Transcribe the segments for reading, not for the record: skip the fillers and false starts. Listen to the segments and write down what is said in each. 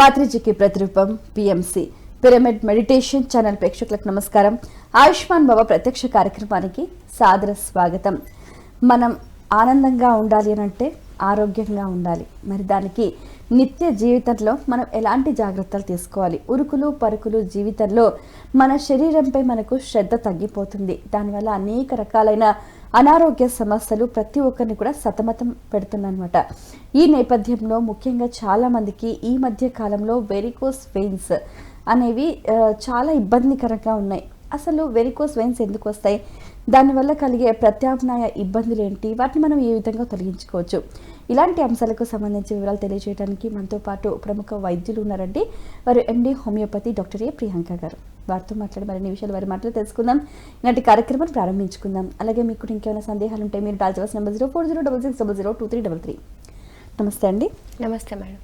పాత్రిజీకి ప్రతిరూపం PMC pyramid meditation channel ప్రేక్షకులకు నమస్కారం. ఆయుష్మాన్ భవ ప్రత్యక్ష కార్యక్రమానికి సాదర స్వాగతం. మనం ఆనందంగా ఉండాలి అనంటే ఆరోగ్యంగా ఉండాలి. మరి దానికి నిత్య జీవితంలో మనం ఎలాంటి జాగ్రత్తలు తీసుకోవాలి? ఉరుకులు పరుకులు జీవితంలో మన శరీరంపై మనకు శ్రద్ధ తగ్గిపోతుంది. దానివల్ల అనేక రకాలైన అనారోగ్య సమస్యలు ప్రతి ఒక్కరిని కూడా సతమతం పెడుతున్నాయన్నమాట. ఈ నేపథ్యంలో ముఖ్యంగా చాలామందికి ఈ మధ్య కాలంలో వెరికోస్ వెయిన్స్ అనేవి చాలా ఇబ్బందికరంగా ఉన్నాయి. అసలు వెరికోస్ వెయిన్స్ ఎందుకు వస్తాయి? దానివల్ల కలిగే ప్రత్యామ్నాయ ఇబ్బందులు ఏంటి? వాటిని మనం ఏ విధంగా తొలగించుకోవచ్చు? ఇలాంటి అంశాలకు సంబంధించి వివరాలు తెలియజేయడానికి మనతో పాటు ప్రముఖ వైద్యులు ఉన్నారండి. వారు ఎండి హోమియోపతి డాక్టర్ ఏ ప్రియాంక గారు. వారితో మాట్లాడి మరిన్ని విషయాలు వారి మాటలు తెలుసుకుందాం. ఇలాంటి కార్యక్రమాన్ని ప్రారంభించుకుందాం. అలాగే మీకు ఇంకేమైనా సందేహాలు ఉంటే మీరు డయల్ చేయాల్సిన నెంబర్ 0406600333. నమస్తే అండి. నమస్తే మేడం.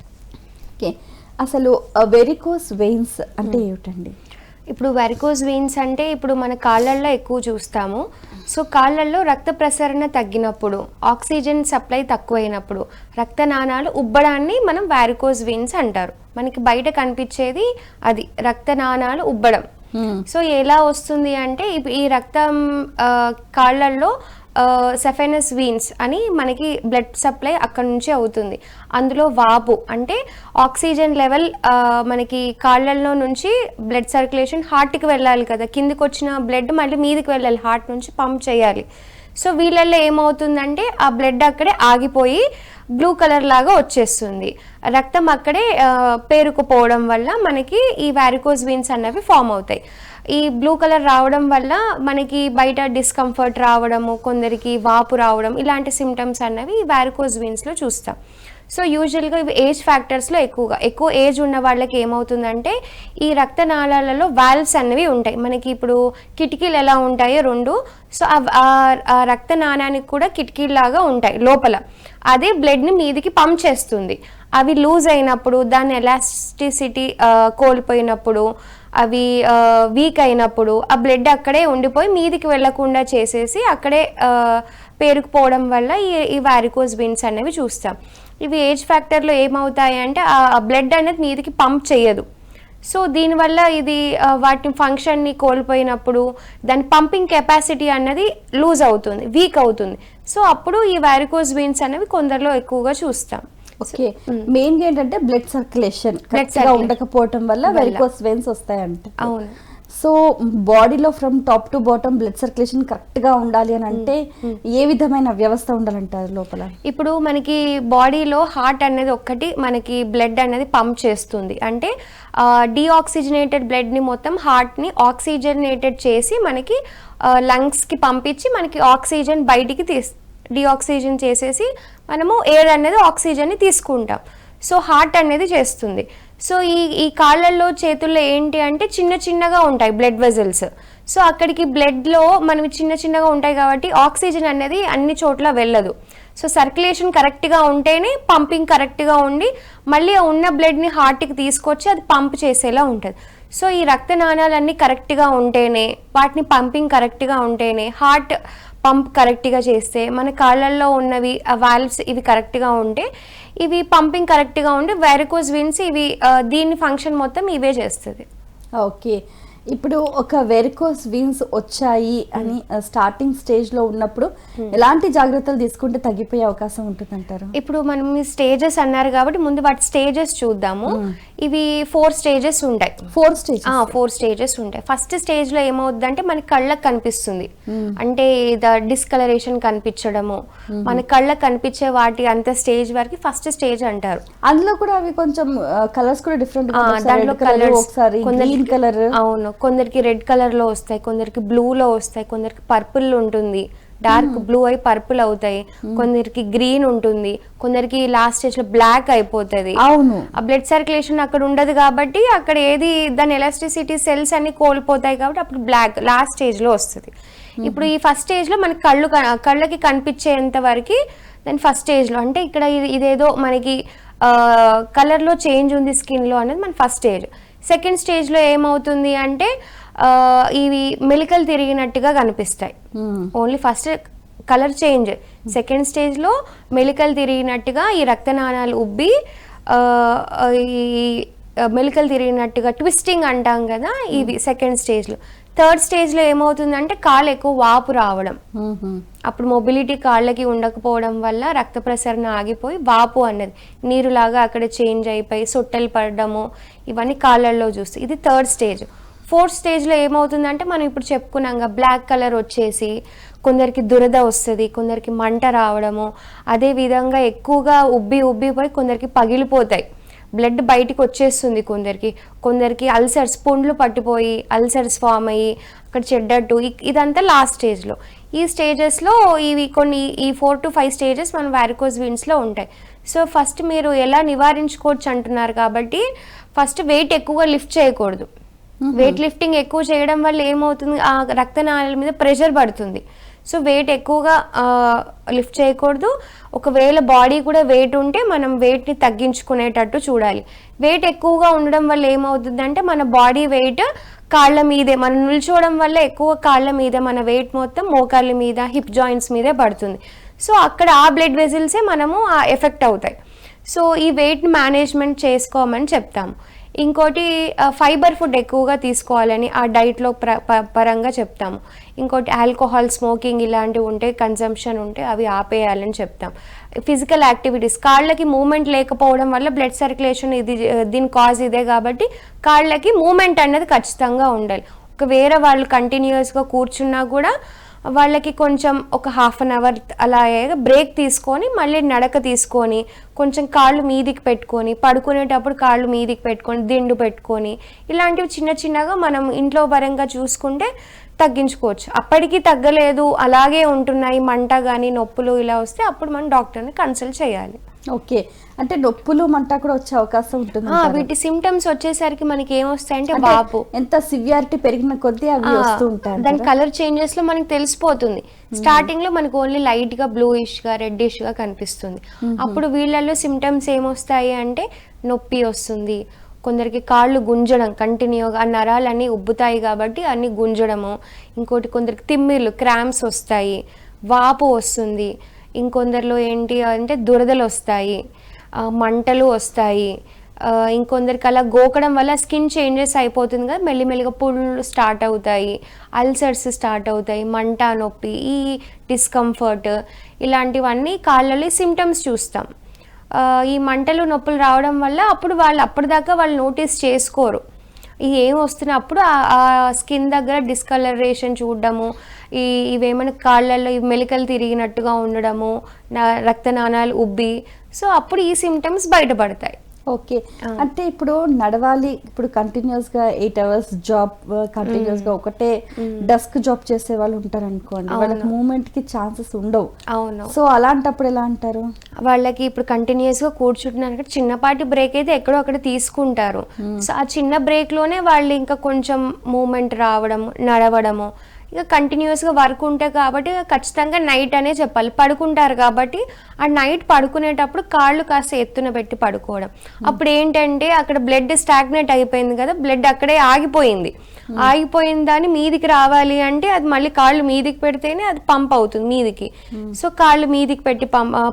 ఓకే, అసలు వెరికోస్ వెయిన్స్ అంటే ఏమిటండి? ఇప్పుడు వెరికోస్ వెయిన్స్ అంటే ఇప్పుడు మన కాళ్ళల్లో ఎక్కువ చూస్తాము. సో కాళ్ళల్లో రక్త ప్రసరణ తగ్గినప్పుడు, ఆక్సిజన్ సప్లై తక్కువైనప్పుడు రక్తనాళాలు ఉబ్బడాన్ని మనం వెరికోస్ వెయిన్స్ అంటారు. మనకి బయట కనిపించేది అది రక్తనాళాలు ఉబ్బడం. సో ఎలా వస్తుంది అంటే ఈ రక్తం కాళ్ళల్లో సెఫెనస్ వీన్స్ అని మనకి బ్లడ్ సప్లై అక్కడ నుంచి అవుతుంది. అందులో వాపు అంటే ఆక్సిజన్ లెవెల్ మనకి కాళ్ళల్లో నుంచి బ్లడ్ సర్క్యులేషన్ హార్ట్కి వెళ్ళాలి కదా, కిందికి వచ్చిన బ్లడ్ మళ్ళీ మీదికి వెళ్ళాలి, హార్ట్ నుంచి పంప్ చేయాలి. సో వీళ్ళల్లో ఏమవుతుందంటే ఆ బ్లడ్ అక్కడే ఆగిపోయి బ్లూ కలర్ లాగా వచ్చేస్తుంది. రక్తం అక్కడే పేరుకుపోవడం వల్ల మనకి ఈ వెరికోస్ వెయిన్స్ అన్నవి ఫామ్ అవుతాయి. ఈ బ్లూ కలర్ రావడం వల్ల మనకి బయట డిస్కంఫర్ట్ రావడము, కొందరికి వాపు రావడం, ఇలాంటి సిమ్టమ్స్ అన్నవి ఈ వెరికోస్ వెయిన్స్లో చూస్తాం. సో యూజువల్గా ఇవి ఏజ్ ఫ్యాక్టర్స్లో ఎక్కువ ఏజ్ ఉన్న వాళ్ళకి ఏమవుతుందంటే ఈ రక్తనాళాలలో వాల్వ్స్ అనేవి ఉంటాయి. మనకి ఇప్పుడు కిటికీలు ఎలా ఉంటాయో రెండు, సో ఆ రక్తనాళానికి కూడా కిటికీలాగా ఉంటాయి లోపల. అదే బ్లడ్ని మీదికి పంప్ చేస్తుంది. అవి లూజ్ అయినప్పుడు, దాని ఎలాస్టిసిటీ కోల్పోయినప్పుడు, అవి వీక్ అయినప్పుడు ఆ బ్లడ్ అక్కడే ఉండిపోయి మీదికి వెళ్లకుండా చేసేసి అక్కడే పేరుకుపోవడం వల్ల ఈ వెరికోస్ వెయిన్స్ అనేవి చూస్తాం. ఇవి ఏజ్ ఫ్యాక్టర్లో ఏమవుతాయి అంటే ఆ బ్లడ్ అనేది మీదికి పంప్ చేయదు. సో దీనివల్ల ఇది వాటి ఫంక్షన్ని కోల్పోయినప్పుడు దాని పంపింగ్ కెపాసిటీ అన్నది లూజ్ అవుతుంది, వీక్ అవుతుంది. సో అప్పుడు ఈ వెరికోస్ వెయిన్స్ అనేవి కొందరిలో ఎక్కువగా చూస్తాం. ఓకే, మెయిన్ గా ఏంటంటే బ్లడ్ సర్క్యులేషన్ ఉండకపోవటం వల్ల వెరికోస్ వెయిన్స్ వస్తాయంట. అవును. సో బాడీలో from top to bottom blood circulation correct గా ఉండాలి అని అంటే ఏ విధమైన వ్యవస్థ ఉండాలంటారు లోపల? ఇప్పుడు మనకి బాడీలో హార్ట్ అనేది ఒక్కటి మనకి బ్లడ్ అనేది పంప్ చేస్తుంది. అంటే డీఆక్సిజనేటెడ్ బ్లడ్ని మొత్తం హార్ట్ని ఆక్సిజనేటెడ్ చేసి మనకి లంగ్స్కి పంపించి మనకి ఆక్సిజన్ బయటికి డీఆక్సిజన్ చేసేసి మనము ఎయిర్ అనేది ఆక్సిజన్ని తీసుకుంటాం. సో హార్ట్ అనేది చేస్తుంది. సో ఈ కాళ్ళల్లో చేతుల్లో ఏంటి అంటే చిన్న చిన్నగా ఉంటాయి బ్లడ్ వెజల్స్. సో అక్కడికి బ్లడ్లో మనవి చిన్న చిన్నగా ఉంటాయి కాబట్టి ఆక్సిజన్ అనేది అన్ని చోట్ల వెళ్ళదు. సో సర్క్యులేషన్ కరెక్ట్గా ఉంటేనే పంపింగ్ కరెక్ట్గా ఉండి మళ్ళీ ఉన్న బ్లడ్ని హార్ట్కి తీసుకొచ్చి అది పంప్ చేసేలా ఉంటుంది. సో ఈ రక్తనాళాలన్నీ కరెక్ట్గా ఉంటేనే, వాటిని పంపింగ్ కరెక్ట్గా ఉంటేనే, హార్ట్ పంప్ కరెక్ట్గా చేస్తే, మన కాళ్ళల్లో ఉన్నవి వాల్వ్స్ ఇవి కరెక్ట్గా ఉంటే, ఇవి పంపింగ్ కరెక్ట్గా ఉండి వెరికోస్ వెయిన్స్ ఇవి దీని ఫంక్షన్ మొత్తం ఇవే చేస్తుంది. ఓకే, ఇప్పుడు ఒక వెరికోస్ వెయిన్స్ వచ్చాయి అని స్టార్టింగ్ స్టేజ్ లో ఉన్నప్పుడు ఎలాంటి జాగ్రత్తలు తీసుకుంటే తగ్గిపోయే అవకాశం ఉంటుందంటారు? ఇప్పుడు మనం ఈ స్టేజెస్ అన్నారు కాబట్టి ముందు వాటి స్టేజెస్ చూద్దాము. ఇవి 4 స్టేజెస్ ఉంటాయి. 4 స్టేజెస్ ఉంటాయి. ఫస్ట్ స్టేజ్ లో ఏమవుద్దంటే మనకి కళ్ళకు కనిపిస్తుంది, అంటే డిస్కలరేషన్ కనిపించడము, మన కళ్ళకు కనిపించే వాటి అంత స్టేజ్ వరకు ఫస్ట్ స్టేజ్ అంటారు. అందులో కూడా అవి కొంచెం కలర్స్ కూడా డిఫరెంట్, దాంట్లో కలర్స్ కలర్, అవును, కొందరికి రెడ్ కలర్ లో వస్తాయి, కొందరికి బ్లూలో వస్తాయి, కొందరికి పర్పుల్ ఉంటుంది, డార్క్ బ్లూ అయి పర్పుల్ అవుతాయి, కొందరికి గ్రీన్ ఉంటుంది, కొందరికి లాస్ట్ స్టేజ్ లో బ్లాక్ అయిపోతుంది. అవును, ఆ బ్లడ్ సర్క్యులేషన్ అక్కడ ఉండదు కాబట్టి అక్కడ ఏది దాని ఎలాస్టిసిటీ సెల్స్ అన్ని కోల్పోతాయి కాబట్టి అప్పుడు బ్లాక్ లాస్ట్ స్టేజ్ లో వస్తుంది. ఇప్పుడు ఈ ఫస్ట్ స్టేజ్ లో మనకి కళ్ళకి కనిపించేంత వరకు దాని ఫస్ట్ స్టేజ్ లో, అంటే ఇక్కడ ఇదేదో మనకి కలర్ లో చేంజ్ ఉంది స్కిన్ లో అనేది మన ఫస్ట్ స్టేజ్. సెకండ్ స్టేజ్లో ఏమవుతుంది అంటే ఇవి మెలికలు తిరిగినట్టుగా కనిపిస్తాయి. Only first colour change. Second స్టేజ్లో మెలికలు తిరిగినట్టుగా ఈ రక్తనాళాలు ఉబ్బి ఈ మెలికలు తిరిగినట్టుగా ట్విస్టింగ్ అంటాం కదా, ఇవి సెకండ్ స్టేజ్లో. థర్డ్ స్టేజ్లో ఏమవుతుందంటే కాళ్ళు ఎక్కువ వాపు రావడం, అప్పుడు మొబిలిటీ కాళ్ళకి ఉండకపోవడం వల్ల రక్త ప్రసరణ ఆగిపోయి వాపు అన్నది నీరులాగా అక్కడ చేంజ్ అయిపోయి సొట్టెలు పడడము, ఇవన్నీ కాళ్ళల్లో చూస్తాయి. ఇది థర్డ్ స్టేజ్. ఫోర్త్ స్టేజ్లో ఏమవుతుందంటే మనం ఇప్పుడు చెప్పుకున్నాం బ్లాక్ కలర్ వచ్చేసి కొందరికి దురద వస్తుంది, కొందరికి మంట రావడము, అదేవిధంగా ఎక్కువగా ఉబ్బిపోయి కొందరికి పగిలిపోతాయి, బ్లడ్ బయటికి వచ్చేస్తుంది కొందరికి అల్సర్స్ పుండ్లు పట్టిపోయి అల్సర్స్ ఫామ్ అయ్యి అక్కడ చెడ్డట్టు, ఇదంతా లాస్ట్ స్టేజ్లో. ఈ స్టేజెస్లో ఇవి కొన్ని ఈ 4 to 5 స్టేజెస్ మన వారికోస్ వీన్స్లో ఉంటాయి. సో ఫస్ట్ మీరు ఎలా నివారించుకోవచ్చు అంటున్నారు కాబట్టి, ఫస్ట్ వెయిట్ ఎక్కువగా లిఫ్ట్ చేయకూడదు. వెయిట్ లిఫ్టింగ్ ఎక్కువ చేయడం వల్ల ఏమవుతుంది, ఆ రక్తనాళాల మీద ప్రెషర్ పడుతుంది. సో వెయిట్ ఎక్కువగా లిఫ్ట్ చేయకూడదు. ఒకవేళ బాడీ కూడా వెయిట్ ఉంటే మనం వెయిట్ని తగ్గించుకునేటట్టు చూడాలి. వెయిట్ ఎక్కువగా ఉండడం వల్ల ఏమవుతుందంటే మన బాడీ వెయిట్ కాళ్ళ మీదే, మనం నిల్చోవడం వల్ల ఎక్కువ కాళ్ళ మీద మన వెయిట్ మొత్తం మోకాళ్ళ మీద హిప్ జాయింట్స్ మీదే పడుతుంది. సో అక్కడ ఆ బ్లడ్ వెజిల్సే మనము ఎఫెక్ట్ అవుతాయి. సో ఈ వెయిట్ మేనేజ్మెంట్ చేసుకోమని చెప్తాము. ఇంకోటి ఫైబర్ ఫుడ్ ఎక్కువగా తీసుకోవాలని ఆ డైట్లో పరంగా చెప్తాము. ఇంకోటి ఆల్కహాల్, స్మోకింగ్ ఇలాంటివి ఉంటే, కన్జంప్షన్ ఉంటే అవి ఆపేయాలని చెప్తాం. ఫిజికల్ యాక్టివిటీస్, కాళ్ళకి మూమెంట్ లేకపోవడం వల్ల బ్లడ్ సర్క్యులేషన్ దీని కాజ్ ఇదే కాబట్టి కాళ్ళకి మూమెంట్ అనేది ఖచ్చితంగా ఉండాలి. ఒక వేరే వాళ్ళు కంటిన్యూస్గా కూర్చున్నా కూడా వాళ్ళకి కొంచెం ఒక 1/2 hour అలా బ్రేక్ తీసుకొని మళ్ళీ నడక తీసుకొని కొంచెం కాళ్ళు మీదికి పెట్టుకొని పడుకునేటప్పుడు కాళ్ళు మీదికి పెట్టుకొని దిండు పెట్టుకొని ఇలాంటివి చిన్నగా మనం ఇంట్లో పరంగా చూసుకుంటే తగ్గించుకోవచ్చు. అప్పటికి తగ్గలేదు, అలాగే ఉంటున్నాయి మంట కానీ నొప్పులు ఇలా వస్తే అప్పుడు మనం డాక్టర్ని కన్సల్ట్ చేయాలి. ఓకే, అంటే నొప్పులు మంట కూడా వచ్చే అవకాశం ఉంటుంది. వీటి సిమ్టమ్స్ వచ్చేసరికి మనకి ఏమొస్తాయంటే వాపు, ఎంత సివియారిటీ పెరిగిన కొద్దీ అవి వస్తూ ఉంటాయి. దాని కలర్ చేంజెస్ లో మనకి తెలిసిపోతుంది. స్టార్టింగ్ లో మనకు ఓన్లీ లైట్ గా బ్లూయిష్ గా రెడ్డిష్ గా కనిపిస్తుంది. అప్పుడు వీళ్ళల్లో సిమ్టమ్స్ ఏమొస్తాయి అంటే నొప్పి వస్తుంది, కొందరికి కాళ్ళు గుంజడం, కంటిన్యూగా ఆ నరాలన్నీ ఉబ్బుతాయి కాబట్టి అన్ని గుంజడము, ఇంకోటి కొందరికి తిమ్మిర్లు క్రాంప్స్ వస్తాయి, వాపు వస్తుంది, ఇంకొందరిలో ఏంటి అంటే దురదలు వస్తాయి, మంటలు వస్తాయి, ఇంకొందరికి అలా గోకడం వల్ల స్కిన్ చేంజెస్ అయిపోతుంది కదా, మెల్లిమెల్లిగా పుళ్ళు స్టార్ట్ అవుతాయి, అల్సర్స్ స్టార్ట్ అవుతాయి, మంట, నొప్పి, ఈ డిస్కంఫర్ట్ ఇలాంటివన్నీ కాళ్ళలో సిమ్టమ్స్ చూస్తాం. ఈ మంటలు నొప్పులు రావడం వల్ల అప్పుడు అప్పటిదాకా వాళ్ళు నోటీస్ చేసుకోరు. ఏం వస్తున్నప్పుడు ఆ స్కిన్ దగ్గర డిస్కలరేషన్ చూడడము, ఇవేమైనా కాళ్ళల్లో మెలికలు తిరిగినట్టుగా ఉండడము, రక్తనాళాలు ఉబ్బి, సో అప్పుడు ఈ సిమ్టమ్స్ బయటపడతాయి. ఓకే, అంటే ఇప్పుడు నడవాలి, ఇప్పుడు కంటిన్యూస్ గా 8 hours జాబ్, కంటిన్యూస్ గా ఒకటే డెస్క్ జాబ్ చేసే వాళ్ళు ఉంటారు అనుకోండి, వాళ్ళకి మూవ్మెంట్ కి ఛాన్సెస్ ఉండవు. అవును. సో అలాంటప్పుడు ఎలా అంటారు? వాళ్ళకి ఇప్పుడు కంటిన్యూస్ గా కూర్చుంటున్నారు, చిన్నపాటి బ్రేక్ అయితే ఎక్కడో అక్కడ తీసుకుంటారు. సో ఆ చిన్న బ్రేక్ లోనే వాళ్ళు ఇంకా కొంచెం మూవ్మెంట్ రావడం, నడవడము, ఇక కంటిన్యూస్గా వర్క్ ఉంటాయి కాబట్టి ఖచ్చితంగా నైట్ అనే చెప్పాలి. పడుకుంటారు కాబట్టి ఆ నైట్ పడుకునేటప్పుడు కాళ్ళు కాస్త ఎత్తున పెట్టి పడుకోవడం. అప్పుడు ఏంటంటే అక్కడ బ్లడ్ స్టాగ్నేట్ అయిపోయింది కదా, బ్లడ్ అక్కడే ఆగిపోయింది దాన్ని మీదికి రావాలి అంటే అది మళ్ళీ కాళ్ళు మీదికి పెడితేనే అది పంప్ అవుతుంది మీదికి. సో కాళ్ళు మీదికి పెట్టి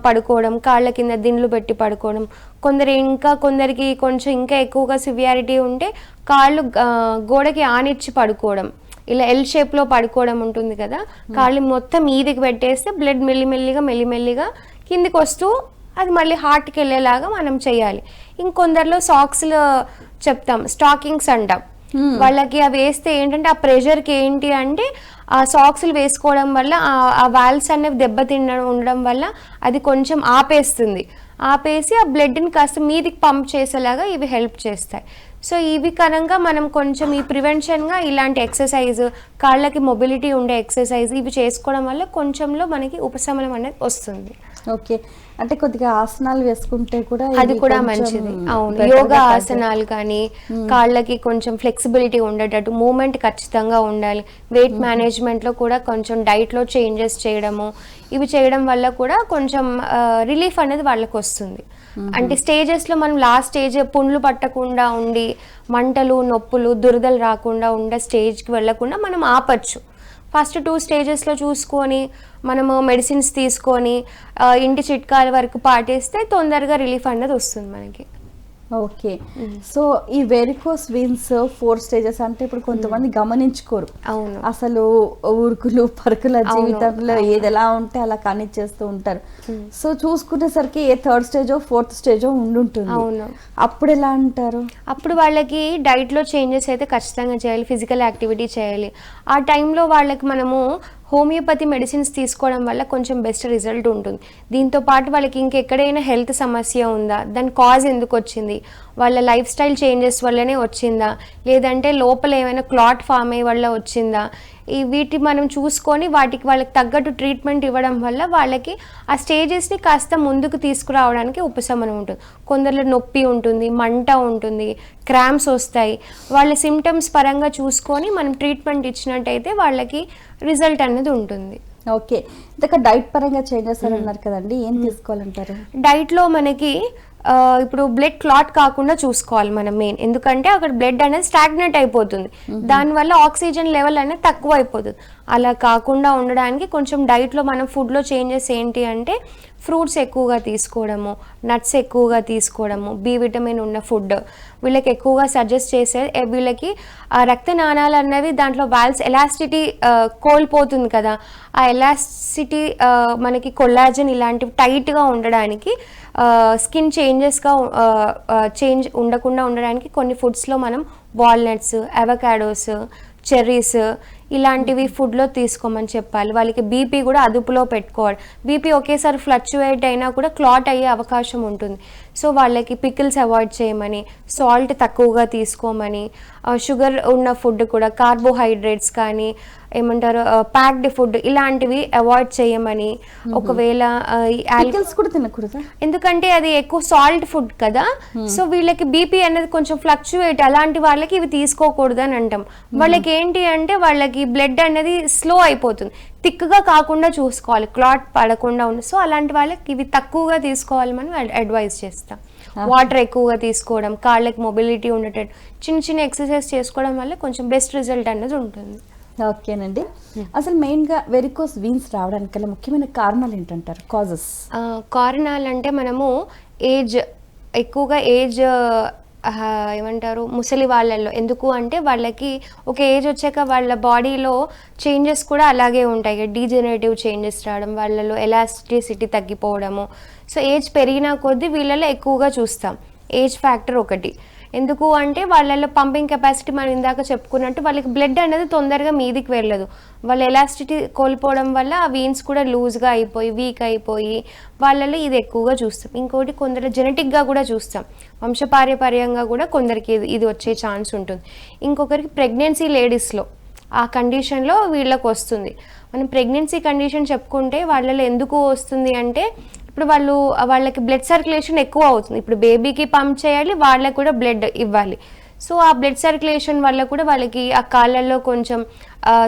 పడుకోవడం, కాళ్ళ కింద దిండ్లు పెట్టి పడుకోవడం. కొందరికి కొంచెం ఇంకా ఎక్కువగా సివియారిటీ ఉంటే కాళ్ళు గోడకి ఆనిచ్చి పడుకోవడం, ఇలా ఎల్ షేప్లో పడుకోవడం ఉంటుంది కదా, కాళ్ళు మొత్తం మీదికి పెట్టేస్తే బ్లడ్ మెల్లిమెల్లిగా కిందికి వస్తూ అది మళ్ళీ హార్ట్కి వెళ్ళేలాగా మనం చేయాలి. ఇంకొందరిలో సాక్స్లు చెప్తాం, స్టాకింగ్స్ అంటాం, వాళ్ళకి అవి వేస్తే ఏంటంటే ఆ ప్రెషర్కి ఏంటి అంటే ఆ సాక్స్లు వేసుకోవడం వల్ల ఆ వాల్వ్స్ అనేవి దెబ్బతిండడం ఉండడం వల్ల అది కొంచెం ఆపేసి ఆ బ్లడ్ని కాస్త మీదికి పంప్ చేసేలాగా ఇవి హెల్ప్ చేస్తాయి. సో ఇవి కనుక మనం కొంచెం ఈ ప్రివెన్షన్గా ఇలాంటి ఎక్సర్సైజ్, కాళ్ళకి మొబిలిటీ ఉండే ఎక్సర్సైజ్ ఇవి చేసుకోవడం వల్ల కొంచెంలో మనకి ఉపశమనం అనేది వస్తుంది. ఓకే, అంటే కొద్దిగా ఆసనాలు వేసుకుంటే కూడా అది కూడా మంచిది. అవును, యోగా ఆసనాలు కానీ కాళ్ళకి కొంచెం ఫ్లెక్సిబిలిటీ ఉండేటట్టు మూమెంట్ ఖచ్చితంగా ఉండాలి. వెయిట్ మేనేజ్మెంట్లో కూడా కొంచెం డైట్లో చేంజెస్ చేయడము, ఇవి చేయడం వల్ల కూడా కొంచెం రిలీఫ్ అనేది వాళ్ళకి వస్తుంది. అంటే స్టేజెస్లో మనం లాస్ట్ స్టేజ్ పుండ్లు పట్టకుండా ఉండి మంటలు, నొప్పులు, దురదలు రాకుండా ఉండే స్టేజ్కి వెళ్ళకుండా మనం ఆపచ్చు. ఫస్ట్ 2 స్టేజెస్లో చూసుకొని మనము మెడిసిన్స్ తీసుకొని ఇంటి చిట్కాల వరకు పాటిస్తే తొందరగా రిలీఫ్ అనేది వస్తుంది మనకి. ఓకే. సో ఈ వెరికోస్ వీన్స్ 4 స్టేజెస్ అంటే ఇప్పుడు కొంతమంది గమనించుకోరు. అవును. అసలు ఊరుకులు పరుకుల జీవితంలో ఏది ఎలా ఉంటే అలా కానిచ్చేస్తూ ఉంటారు. సో చూసుకునేసరికి ఏ 3rd స్టేజో 4th స్టేజో ఉండుంటుంది. అవును. అప్పుడు ఎలా అంటారు? అప్పుడు వాళ్ళకి డైట్లో చేంజెస్ అయితే ఖచ్చితంగా చేయాలి, ఫిజికల్ యాక్టివిటీ చేయాలి. ఆ టైంలో వాళ్ళకి మనము హోమియోపతి మెడిసిన్స్ తీసుకోవడం వల్ల కొంచెం బెస్ట్ రిజల్ట్ ఉంటుంది. దీంతో పాటు వాళ్ళకి ఇంకెక్కడైనా హెల్త్ సమస్య ఉందా, దాని కాజ్ ఎందుకు వచ్చింది, వాళ్ళ లైఫ్ స్టైల్ చేంజెస్ వల్లనే వచ్చిందా, లేదంటే లోపల ఏమైనా క్లాట్ ఫామ్ అయ్యే వల్ల వచ్చిందా, వీటి మనం చూసుకొని వాటికి వాళ్ళకి తగ్గట్టు ట్రీట్మెంట్ ఇవ్వడం వల్ల వాళ్ళకి ఆ స్టేజెస్ని కాస్త ముందుకు తీసుకురావడానికి ఉపశమనం ఉంటుంది. కొందరిలో నొప్పి ఉంటుంది, మంట ఉంటుంది, క్రాంప్స్ వస్తాయి. వాళ్ళ సిమ్టమ్స్ పరంగా చూసుకొని మనం ట్రీట్మెంట్ ఇచ్చినట్టయితే వాళ్ళకి రిజల్ట్ అనేది ఉంటుంది. ఓకే. ఇంతక డైట్ పరంగా చేంజెస్ అని అన్నారు కదండి, ఏం తీసుకోవాలంటారు? డైట్లో మనకి ఇప్పుడు బ్లడ్ క్లాట్ కాకుండా చూసుకోవాలి మనం మెయిన్. ఎందుకంటే అక్కడ బ్లడ్ అనేది స్టాగ్నెట్ అయిపోతుంది, దానివల్ల ఆక్సిజన్ లెవెల్ అనేది తక్కువ అయిపోతుంది. అలా కాకుండా ఉండడానికి కొంచెం డైట్లో మనం ఫుడ్లో చేంజెస్ ఏంటి అంటే ఫ్రూట్స్ ఎక్కువగా తీసుకోవడము, నట్స్ ఎక్కువగా తీసుకోవడము, బి విటమిన్ ఉన్న ఫుడ్ వీళ్ళకి ఎక్కువగా సజెస్ట్ చేసే. వీళ్ళకి ఆ రక్త నాణాలు అన్నవి దాంట్లో వాల్వ్స్ ఎలాస్టిటీ కోల్పోతుంది కదా, ఆ ఎలాస్టిటీ మనకి కొల్లాజన్ ఇలాంటివి టైట్గా ఉండడానికి, స్కిన్ చేంజ్ ఉండకుండా ఉండడానికి కొన్ని ఫుడ్స్లో మనం వాల్నట్స్, అవకాడోస్, చెర్రీస్ ఇలాంటివి ఫుడ్లో తీసుకోమని చెప్పాలి. వాళ్ళకి బీపీ కూడా అదుపులో పెట్టుకోవాలి. బీపీ ఒకేసారి ఫ్లక్చువేట్ అయినా కూడా క్లాట్ అయ్యే అవకాశం ఉంటుంది. సో వాళ్ళకి పికిల్స్ అవాయిడ్ చేయమని, సాల్ట్ తక్కువగా తీసుకోమని, షుగర్ ఉన్న ఫుడ్ కూడా, కార్బోహైడ్రేట్స్ కానీ ఏమంటారు ప్యాక్డ్ ఫుడ్ ఇలాంటివి అవాయిడ్ చేయమని. ఒకవేళ కూడా తినకూడదు, ఎందుకంటే అది ఎక్కువ సాల్ట్ ఫుడ్ కదా, సో వీళ్ళకి బీపీ అనేది కొంచెం ఫ్లక్చువేట్, అలాంటి వాళ్ళకి ఇవి తీసుకోకూడదు అని అంటాం. వాళ్ళకి ఏంటి అంటే వాళ్ళకి బ్లడ్ అనేది స్లో అయిపోతుంది, థిక్గా కాకుండా చూసుకోవాలి, క్లాట్ పడకుండా ఉంది. సో అలాంటి వాళ్ళకి ఇవి తక్కువగా తీసుకోవాలి మనం అడ్వైస్ చేస్తాం. వాటర్ ఎక్కువగా తీసుకోవడం, కాళ్ళకి మొబిలిటీ ఉండేటట్టు చిన్న చిన్న ఎక్సర్సైజ్ చేసుకోవడం వల్ల కొంచెం బెస్ట్ రిజల్ట్ అనేది ఉంటుంది. ఓకేనండి. అసలు మెయిన్గా వెరికోస్ వీన్స్ రావడానికి ముఖ్యమైన కారణాలు ఏంటంటారు? కారణాలు అంటే మనము ఎక్కువగా ఏజ్ ఏమంటారు ముసలి వాళ్ళల్లో. ఎందుకు అంటే వాళ్ళకి ఒక ఏజ్ వచ్చాక వాళ్ళ బాడీలో చేంజెస్ కూడా అలాగే ఉంటాయి, డీజనరేటివ్ చేంజెస్ రావడం, వాళ్ళలో ఎలాస్టిసిటీ తగ్గిపోవడము. సో ఏజ్ పెరిగిన కొద్దీ వీళ్ళలో ఎక్కువగా చూస్తాం. ఏజ్ ఫ్యాక్టర్ ఒకటి. ఎందుకు అంటే వాళ్ళలో పంపింగ్ కెపాసిటీ మనం ఇందాక చెప్పుకున్నట్టు వాళ్ళకి బ్లడ్ అనేది తొందరగా మీదికి వెళ్ళదు. వాళ్ళ ఎలాస్టిసిటీ కోల్పోవడం వల్ల ఆ వీన్స్ కూడా లూజ్గా అయిపోయి వీక్ అయిపోయి వాళ్ళలో ఇది ఎక్కువగా చూస్తాం. ఇంకోటి కొందరు జెనెటిక్గా కూడా చూస్తాం, వంశపార్యపర్యంగా కూడా కొందరికి ఇది వచ్చే ఛాన్స్ ఉంటుంది. ఇంకొకరికి ప్రెగ్నెన్సీ లేడీస్లో ఆ కండిషన్లో వీళ్ళకి వస్తుంది. మనం ప్రెగ్నెన్సీ కండిషన్ చెప్పుకుంటే వాళ్ళలో ఎందుకు వస్తుంది అంటే ఇప్పుడు వాళ్ళకి బ్లడ్ సర్క్యులేషన్ ఎక్కువ అవుతుంది. ఇప్పుడు బేబీకి పంప్ చేయాలి, వాళ్ళకి కూడా బ్లడ్ ఇవ్వాలి. సో ఆ బ్లడ్ సర్క్యులేషన్ వల్ల కూడా వాళ్ళకి ఆ కాళ్ళల్లో కొంచెం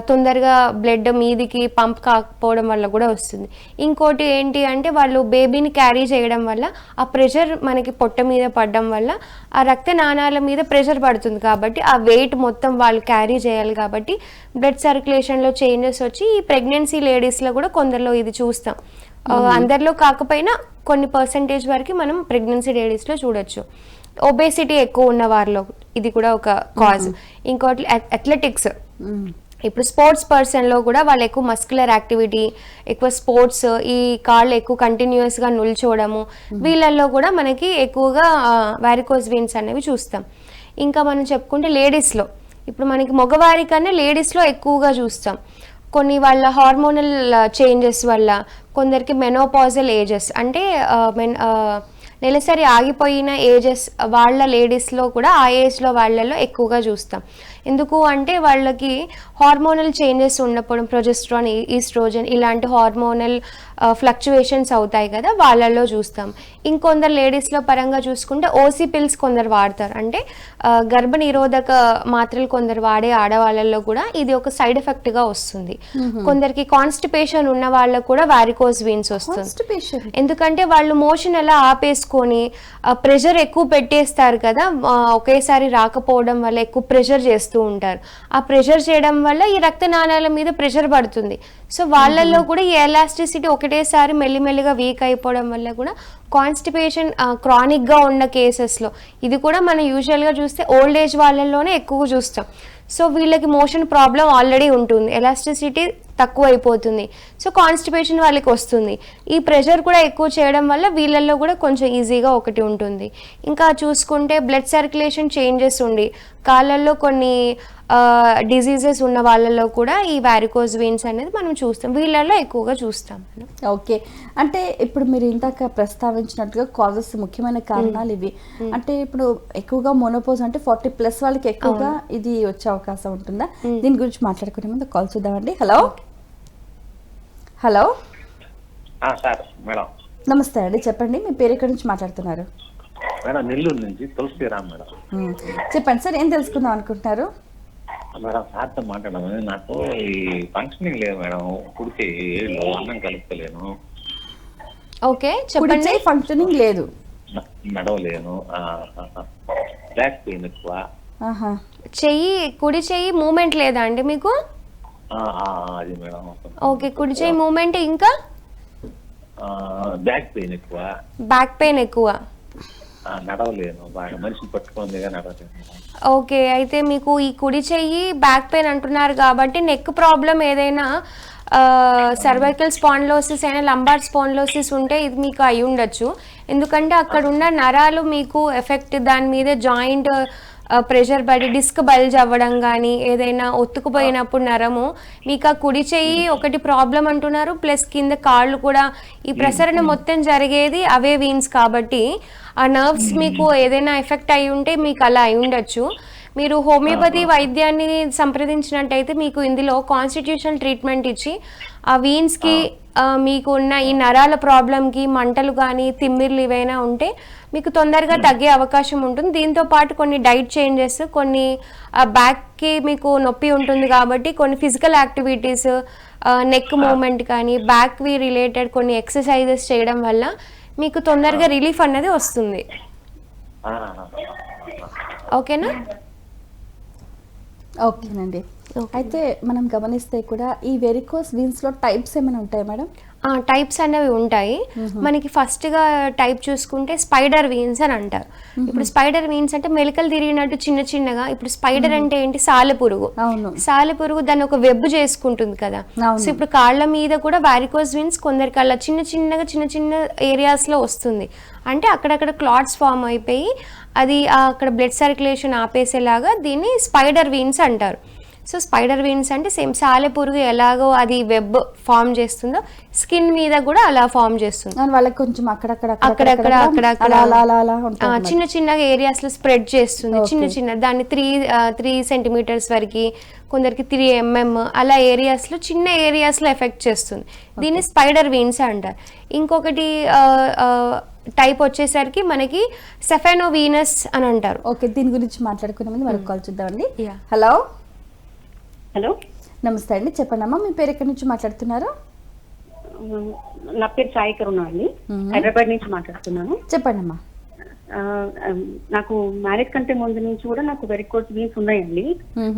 తొందరగా బ్లడ్ మీదికి పంప్ కాకపోవడం వల్ల కూడా వస్తుంది. ఇంకోటి ఏంటి అంటే వాళ్ళు బేబీని క్యారీ చేయడం వల్ల ఆ ప్రెషర్ మనకి పొట్ట మీద పడడం వల్ల ఆ రక్త నాణాల మీద ప్రెషర్ పడుతుంది, కాబట్టి ఆ వెయిట్ మొత్తం వాళ్ళు క్యారీ చేయాలి, కాబట్టి బ్లడ్ సర్క్యులేషన్లో చేంజెస్ వచ్చి ఈ ప్రెగ్నెన్సీ లేడీస్లో కూడా కొందరిలో ఇది చూస్తాం. అందరిలో కాకపోయినా కొన్ని పర్సెంటేజ్ వరకు మనం ప్రెగ్నెన్సీ లేడీస్లో చూడొచ్చు. ఒబేసిటీ ఎక్కువ ఉన్న వారిలో ఇది కూడా ఒక కాజ్. ఇంకోటి అథ్లెటిక్స్, ఇప్పుడు స్పోర్ట్స్ పర్సన్లో కూడా వాళ్ళు ఎక్కువ మస్కులర్ యాక్టివిటీ, ఎక్కువ స్పోర్ట్స్, ఈ కాళ్ళు ఎక్కువ కంటిన్యూస్గా నిల్చోవడము, వీళ్ళల్లో కూడా మనకి ఎక్కువగా వారికోస్ వీన్స్ అనేవి చూస్తాం. ఇంకా మనం చెప్పుకుంటే లేడీస్లో, ఇప్పుడు మనకి మగవారి కన్నా లేడీస్లో ఎక్కువగా చూస్తాం. కొన్ని వాళ్ళ హార్మోనల్ చేంజెస్ వల్ల, కొందరికి మెనోపాజల్ ఏజెస్ అంటే నెలసరి ఆగిపోయిన ఏజెస్ వాళ్ళ లేడీస్లో కూడా ఆ ఏజ్లో వాళ్ళలో ఎక్కువగా చూస్తాం. ఎందుకు అంటే వాళ్ళకి హార్మోనల్ చేంజెస్ ఉన్నప్పుడు ప్రొజెస్ట్రాన్, ఈస్ట్రోజన్ ఇలాంటి హార్మోనల్ ఫ్లక్చువేషన్స్ అవుతాయి కదా, వాళ్ళల్లో చూస్తాం. ఇంకొందరు లేడీస్లో పరంగా చూసుకుంటే ఓసీ పిల్స్ కొందరు వాడతారు, అంటే గర్భ నిరోధక మాత్రలు కొందరు వాడే ఆడవాళ్ళల్లో కూడా ఇది ఒక సైడ్ ఎఫెక్ట్గా వస్తుంది. కొందరికి కాన్స్టిపేషన్ ఉన్న వాళ్ళకు కూడా వారికోస్ వీన్స్ వస్తుంది. ఎందుకంటే వాళ్ళు మోషన్ ఎలా ఆపేసుకొని ప్రెషర్ ఎక్కువ పెట్టేస్తారు కదా, ఒకేసారి రాకపోవడం వల్ల ఎక్కువ ప్రెషర్ చేస్తూ చేస్తూ ఉంటారు. ఆ ప్రెషర్ చేయడం వల్ల ఈ రక్తనాళాల మీద ప్రెషర్ పడుతుంది. సో వాళ్ళల్లో కూడా ఈ ఎలాస్టిసిటీ ఒకటేసారి మెల్లిమెల్లిగా వీక్ అయిపోవడం వల్ల కూడా కాన్స్టిపేషన్ క్రానిక్గా ఉన్న కేసెస్లో, ఇది కూడా మనం యూజువల్గా చూస్తే ఓల్డ్ ఏజ్ వాళ్ళల్లోనే ఎక్కువ చూస్తాం. సో వీళ్ళకి మోషన్ ప్రాబ్లం ఆల్రెడీ ఉంటుంది, ఎలాస్టిసిటీ తక్కువ అయిపోతుంది, సో కాన్స్టిపేషన్ వాళ్ళకి వస్తుంది. ఈ ప్రెషర్ కూడా ఎక్కువ చేయడం వల్ల వీళ్ళల్లో కూడా కొంచెం ఈజీగా ఒకటి ఉంటుంది. ఇంకా చూసుకుంటే బ్లడ్ సర్క్యులేషన్ చేంజెస్ ఉండి కాళ్ళల్లో కొన్ని డిజీజెస్ ఉన్న వాళ్ళలో కూడా ఈ వారికోజ్ వెయిన్స్ అనేది మనం చూస్తాం, వీళ్ళల్లో ఎక్కువగా చూస్తాం. ఓకే, అంటే ఇప్పుడు మీరు ఇందాక ప్రస్తావించినట్టుగా కాజెస్ ముఖ్యమైన కారణాలు ఇవి. అంటే ఇప్పుడు ఎక్కువగా మోనోపోజ్ అంటే 40+ వాళ్ళకి ఎక్కువగా ఇది వచ్చే అవకాశం ఉంటుందా? దీని గురించి మాట్లాడుకునే ముందు కాల్ చూద్దామండి. హలో హలో సార్ మేడం నమస్తే అండి, చెప్పండి మీ పేరు ఎక్కడి నుంచి మాట్లాడుతున్నారు? మేడం నెల్లూరు నుంచి తులసిరామ్ మేడం. చెప్పండి సార్, ఏం తెలుసుకుందాం అనుకుంటున్నారు? మేడం సార్తో మాట్లాడమని, నాకు ఈ ఫంక్షనింగ్ లేదు మేడం, కుడికి అన్నం కలుపుతలేను. ఓకే చెప్పండి. ఫంక్షనింగ్ లేదు, నడవలేను, బ్యాక్ పెయిన్ ఎక్కువ. కుడి చెయ్యి మూమెంట్ లేదా అండి మీకు? అది మేడం. ఓకే, కుడి చెయ్యి మూమెంట్, ఇంకా బ్యాక్ పెయిన్ ఎక్కువ. బ్యాక్ పెయిన్ ఎక్కువ, నడవలేను, బాగా మనిషిని పట్టుకుంది నడవలేను. ఓకే, అయితే మీకు ఈ కుడి చెయ్యి బ్యాక్ పెయిన్ అంటున్నారు కాబట్టి నెక్ ప్రాబ్లం ఏదైనా సర్వైకల్ స్పాండిలోసిస్ అయినా లంబార్ స్పాండిలోసిస్ ఉంటే ఇది మీకు అయి ఉండొచ్చు. ఎందుకంటే అక్కడ ఉన్న నరాలు మీకు ఎఫెక్ట్, దాని మీద జాయింట్ ప్రెషర్ పడి డిస్క్ బల్జ్ అవ్వడం కానీ ఏదైనా ఒత్తుకుపోయినప్పుడు నరము మీకు ఆ కుడి చెయ్యి ఒకటి ప్రాబ్లం అంటున్నారు, ప్లస్ కింద కాళ్ళు కూడా ఈ ప్రసరణ మొత్తం జరిగేది అవే వీన్స్ కాబట్టి ఆ నర్వ్స్ మీకు ఏదైనా ఎఫెక్ట్ అయి ఉంటే మీకు అలా అయి ఉండొచ్చు. మీరు హోమియోపతి వైద్యాన్ని సంప్రదించినట్టయితే మీకు ఇందులో కాన్స్టిట్యూషనల్ ట్రీట్మెంట్ ఇచ్చి ఆ వీన్స్కి మీకు ఉన్న ఈ నరాల ప్రాబ్లంకి మంటలు కానీ తిమ్మిర్లు ఇవైనా ఉంటే మీకు తొందరగా తగ్గే అవకాశం ఉంటుంది. దీంతో పాటు కొన్ని డైట్ చేంజెస్, కొన్ని బ్యాక్కి మీకు నొప్పి ఉంటుంది కాబట్టి కొన్ని ఫిజికల్ యాక్టివిటీస్, నెక్ మూమెంట్ కానీ బ్యాక్వి రిలేటెడ్ కొన్ని ఎక్సర్సైజెస్ చేయడం వల్ల మీకు తొందరగా రిలీఫ్ అన్నది వస్తుంది. ఓకేనా? ఓకేనండి. అయితే మనం గమనిస్తే కూడా ఈ వెరికోస్ వీన్స్ లో టైప్స్ ఏమైనా ఉంటాయి మేడం? టైప్స్ అనేవి ఉంటాయి. మనకి ఫస్ట్గా టైప్ చూసుకుంటే స్పైడర్ వీన్స్ అని అంటారు. ఇప్పుడు స్పైడర్ వీన్స్ అంటే మెలికలు తిరిగినట్టు చిన్న చిన్నగా. ఇప్పుడు స్పైడర్ అంటే ఏంటి? సాలెపురుగు. సాలెపురుగు దాన్ని ఒక వెబ్ చేసుకుంటుంది కదా. సో ఇప్పుడు కాళ్ళ మీద కూడా వారికోస్ వీన్స్ కొందరికి అలా చిన్న చిన్న ఏరియాస్లో వస్తుంది. అంటే అక్కడక్కడ క్లాట్స్ ఫామ్ అయిపోయి అది అక్కడ బ్లడ్ సర్క్యులేషన్ ఆపేసేలాగా దీన్ని స్పైడర్ వీన్స్ అంటారు. సో స్పైడర్ వీన్స్ అంటే సేమ్ సాలెపురుగు ఎలాగో అది వెబ్ ఫామ్ చేస్తుందో స్కిన్ మీద కూడా అలా ఫామ్ చేస్తుంది. వాళ్ళకి కొంచెం అక్కడక్కడ చిన్న చిన్నగా ఏరియాస్ లో స్ప్రెడ్ చేస్తుంది. చిన్న దాన్ని 3 సెంటీమీటర్స్ వరకు, కొందరికి 3 mm అలా ఏరియాస్ లో చిన్న ఏరియాస్ లో ఎఫెక్ట్ చేస్తుంది. దీన్ని స్పైడర్ వీన్స్ అంటారు. ఇంకొకటి టైప్ వచ్చేసరికి మనకి సెఫెనోవీనస్ అని అంటారు. ఓకే, దీని గురించి మాట్లాడుకునే ముందు మనకు కాల్ చూద్దామండి. హలో హలో నమస్తే అండి, చెప్పండి అమ్మా మీ పేరు ఎక్కడి నుంచి మాట్లాడుతున్నారు? నా పేరు సాయి కరుణ అండి, హైదరాబాద్ నుంచి మాట్లాడుతున్నాను. చెప్పండి అమ్మా. నాకు మ్యారేజ్ కంటే ముందు నుంచి కూడా నాకు వెరికోస్ వీన్స్ ఉన్నాయండి.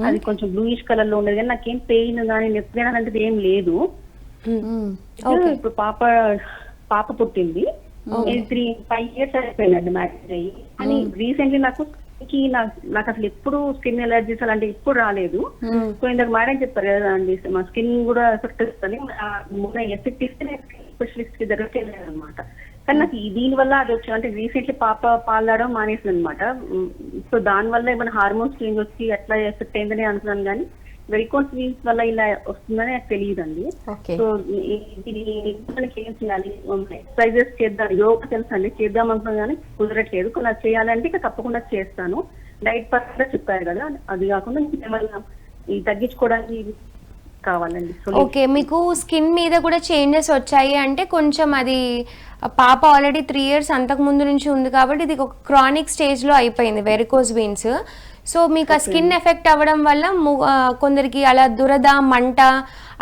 అది కొంచెం బ్లూయిష్ కలర్ లో ఉండేది కానీ నాకేం పెయిన్ కానీ నొప్పి అలాంటిది ఏం లేదు. ఇప్పుడు పాప పుట్టింది, 5 years అయిపోయిందండి మ్యారేజ్ అయ్యి. కానీ రీసెంట్లీ నాకు అసలు ఎప్పుడు స్కిన్ ఎలర్జీస్ అలాంటివి ఎప్పుడు రాలేదు. ఇందాక మేడం చెప్పారు కదా అండి, మా స్కిన్ కూడా ఎఫెక్ట్ వస్తుంది. మొన్న ఎఫెక్ట్ ఇస్తే నేను స్పెషలిస్ట్ కి దగ్గరికి వెళ్ళాను అనమాట. కానీ నాకు దీని వల్ల అది వచ్చి అంటే రీసెంట్లీ పాప పాలడం మానేసింది అనమాట. సో దాని వల్ల ఏమైనా హార్మోన్స్ చేంజ్ వచ్చి అట్లా ఎఫెక్ట్ అయిందని అనుకున్నాను. కానీ వెరికోస్ వీన్స్ వల్ల ఇలా వస్తుందని నాకు తెలియదండి. సో ఏం చేయాలి? ఎక్సర్సైజెస్ చేద్దాం, యోగా తెలుసు అండి, చేద్దాం అనుకున్నాను కానీ కుదరట్లేదు. కొన్ని అది చేయాలంటే ఇక తప్పకుండా చేస్తాను. డైట్ పరంగా చెప్పారు కదా, అది కాకుండా ఏమన్నా తగ్గించుకోవడానికి కావాలండి. ఓకే, మీకు స్కిన్ మీద కూడా చేంజెస్ వచ్చాయి అంటే కొంచెం అది పాప ఆల్రెడీ 3 years అంతకు ముందు నుంచి ఉంది కాబట్టి ఇది ఒక క్రానిక్ స్టేజ్లో అయిపోయింది వెరికోస్ వీన్స్. సో మీకు ఆ స్కిన్ ఎఫెక్ట్ అవ్వడం వల్ల కొందరికి అలా దురద, మంట,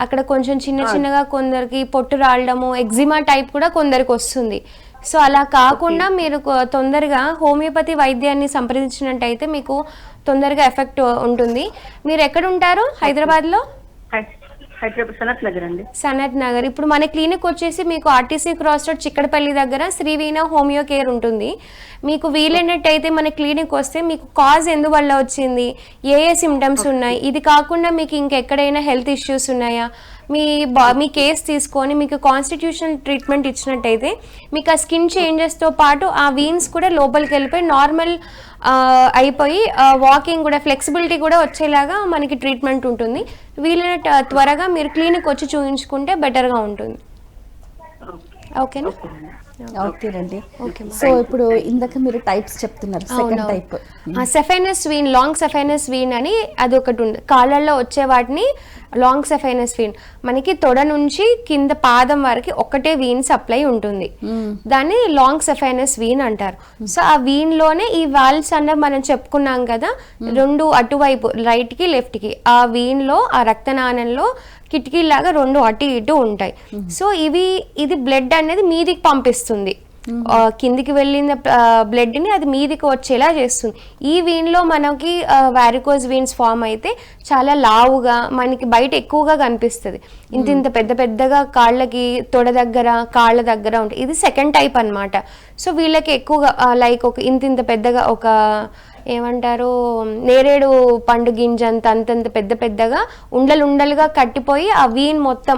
అక్కడ కొంచెం చిన్నగా కొందరికి పొట్టు రావడము, ఎగ్జిమా టైప్ కూడా కొందరికి వస్తుంది. సో అలా కాకుండా మీరు తొందరగా హోమియోపతి వైద్యాన్ని సంప్రదించినట్టయితే మీకు తొందరగా ఎఫెక్ట్ ఉంటుంది. మీరు ఎక్కడ ఉంటారు హైదరాబాద్లో? హైదరాబాద్ సనత్ నగర్ అండి. సనత్ నగర్. ఇప్పుడు మన క్లినిక్ వచ్చేసి మీకు ఆర్టీసీ క్రాస్ రోడ్ చిక్కడపల్లి దగ్గర శ్రీవీణ హోమియో కేర్ ఉంటుంది. మీకు వీలైనట్టయితే మన క్లినిక్ వస్తే మీకు కాజ్ ఎందువల్ల వచ్చింది, ఏ సిమ్టమ్స్ ఉన్నాయి, ఇది కాకుండా మీకు ఇంకెక్కడైనా హెల్త్ ఇష్యూస్ ఉన్నాయా, మీ కేస్ తీసుకొని మీకు కాన్స్టిట్యూషనల్ ట్రీట్మెంట్ ఇచ్చినట్టయితే మీకు ఆ స్కిన్ చేంజెస్తో పాటు ఆ వీన్స్ కూడా లోపలికి వెళ్ళిపోయి నార్మల్ అయిపోయి వాకింగ్ కూడా ఫ్లెక్సిబిలిటీ కూడా వచ్చేలాగా మనకి ట్రీట్మెంట్ ఉంటుంది. వీలైన త్వరగా మీరు క్లినిక్ వచ్చి చూపించుకుంటే బెటర్గా ఉంటుంది. ఓకేనా? ఓకేనండి. సో ఇప్పుడు ఇందాక మీరు టైప్స్ చెప్తున్నారు, second type saphenous vein, long saphenous vein అని అది ఒకటి ఉంది. కాళ్ళల్లో వచ్చే వాటిని లాంగ్ సెఫైనస్ వీన్. మనకి తొడ నుంచి కింద పాదం వరకు ఒకటే వీన్ సప్లై ఉంటుంది, దాన్ని లాంగ్ సెఫైనస్ వీన్ అంటారు. సో ఆ వీన్ లోనే ఈ వాల్వ్స్ అన్న మనం చెప్పుకున్నాం కదా, రెండు అటువైపు రైట్ కి లెఫ్ట్ కి, ఆ వీన్ లో ఆ రక్తనాళంలో కిటికీలాగా రెండు అటు ఇటు ఉంటాయి. సో ఇది బ్లడ్ అనేది మీదికి పంపిస్తుంది, కిందికి వెళ్ళిన బ్లడ్ ని అది మీదికి వచ్చేలా చేస్తుంది. ఈ వీన్ లో మనకి వారికోజ్ వీన్స్ ఫామ్ అయితే చాలా లావుగా మనకి బయట ఎక్కువగా కనిపిస్తుంది, ఇంత పెద్ద పెద్దగా కాళ్ళకి తొడ దగ్గర కాళ్ళ దగ్గర ఉంటాయి. ఇది సెకండ్ టైప్ అన్నమాట. సో వీళ్ళకి ఎక్కువగా లైక్ ఒక ఇంత పెద్దగా ఒక ఏమంటారు నేరేడు పండు గింజ అంతంత పెద్ద పెద్దగా ఉండలుగా కట్టిపోయి ఆ వీన్ మొత్తం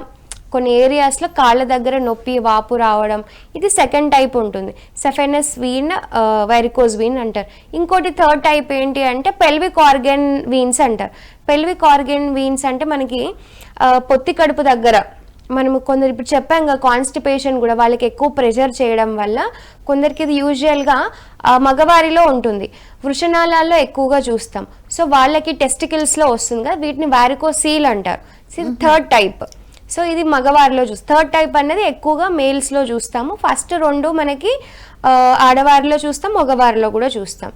కొన్ని ఏరియాస్లో కాళ్ళ దగ్గర నొప్పి వాపు రావడం, ఇది సెకండ్ టైప్ ఉంటుంది. సెఫైనస్ వీన్, వెరికోజ్ వీన్ అంటారు. ఇంకోటి థర్డ్ టైప్ ఏంటి అంటే పెల్విక్ ఆర్గన్ వీన్స్ అంటారు. పెల్విక్ ఆర్గన్ వీన్స్ అంటే మనకి పొత్తి కడుపు దగ్గర మనము కొందరు ఇప్పుడు చెప్పాం కదా కాన్స్టిపేషన్ కూడా వాళ్ళకి ఎక్కువ ప్రెషర్ చేయడం వల్ల కొందరికి ఇది యూజువల్గా మగవారిలో ఉంటుంది, వృషణాలలో ఎక్కువగా చూస్తాం. సో వాళ్ళకి టెస్టికల్స్లో వస్తుంది కదా, వీటిని వారికోసీల్ అంటారు. ఇది థర్డ్ టైప్. సో ఇది మగవారిలో థర్డ్ టైప్ అనేది ఎక్కువగా మేల్స్లో చూస్తాము. ఫస్ట్ రెండు మనకి ఆడవారిలో చూస్తాం, మగవారిలో కూడా చూస్తాం.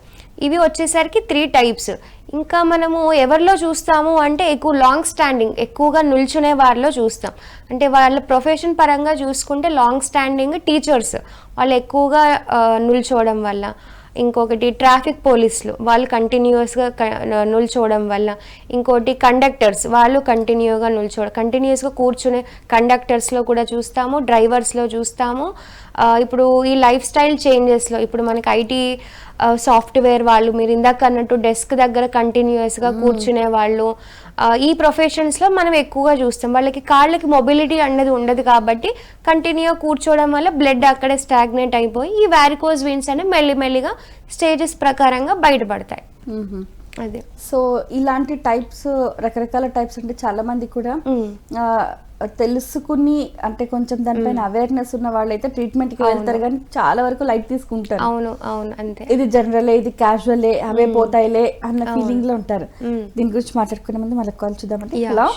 ఇవి వచ్చేసరికి 3 టైప్స్. ఇంకా మనము ఎవరిలో చూస్తాము అంటే ఎక్కువ లాంగ్ స్టాండింగ్, ఎక్కువగా నిల్చునే వారిలో చూస్తాం. అంటే వాళ్ళ ప్రొఫెషన్ పరంగా చూసుకుంటే లాంగ్ స్టాండింగ్ టీచర్స్ వాళ్ళు ఎక్కువగా నిల్చోవడం వల్ల, ఇంకొకటి ట్రాఫిక్ పోలీసులు వాళ్ళు కంటిన్యూస్గా నిల్చోవడం వల్ల, ఇంకోటి కండక్టర్స్ వాళ్ళు కంటిన్యూస్గా కూర్చునే కండక్టర్స్లో కూడా చూస్తాము, డ్రైవర్స్లో చూస్తాము. ఇప్పుడు ఈ లైఫ్ స్టైల్ చేంజెస్లో ఇప్పుడు మనకి ఐటీ సాఫ్ట్వేర్ వాళ్ళు, మీరు ఇందాక అన్నట్టు డెస్క్ దగ్గర కంటిన్యూస్గా కూర్చునే వాళ్ళు, ఈ ప్రొఫెషన్స్లో మనం ఎక్కువగా చూస్తాం. వాళ్ళకి కాళ్ళకి మొబిలిటీ అనేది ఉండదు కాబట్టి కంటిన్యూగా కూర్చోవడం వల్ల బ్లడ్ అక్కడే స్టాగ్నేట్ అయిపోయి ఈ వారికోజ్ వీన్స్ అనేవి మెల్లిమెల్లిగా స్టేజెస్ ప్రకారంగా బయటపడతాయి. అదే. సో ఇలాంటి టైప్స్, రకరకాల టైప్స్ అంటే చాలా మంది కూడా తెలుసుకుని అంటే కొంచెం దానిపైన అవేర్నెస్ ఉన్న వాళ్ళైతే ట్రీట్మెంట్ కి వెళ్తారు, కానీ చాలా వరకు లైట్ తీసుకుంటారు. అవును అంతే. ఇది జనరలే, ఇది క్యాజువలే, అవే పోతాయిలే అన్న ఫీలింగ్ లో ఉంటారు. దీని గురించి మాట్లాడుకునే ముందు మళ్ళీ కాల్ చూద్దామండి. హలో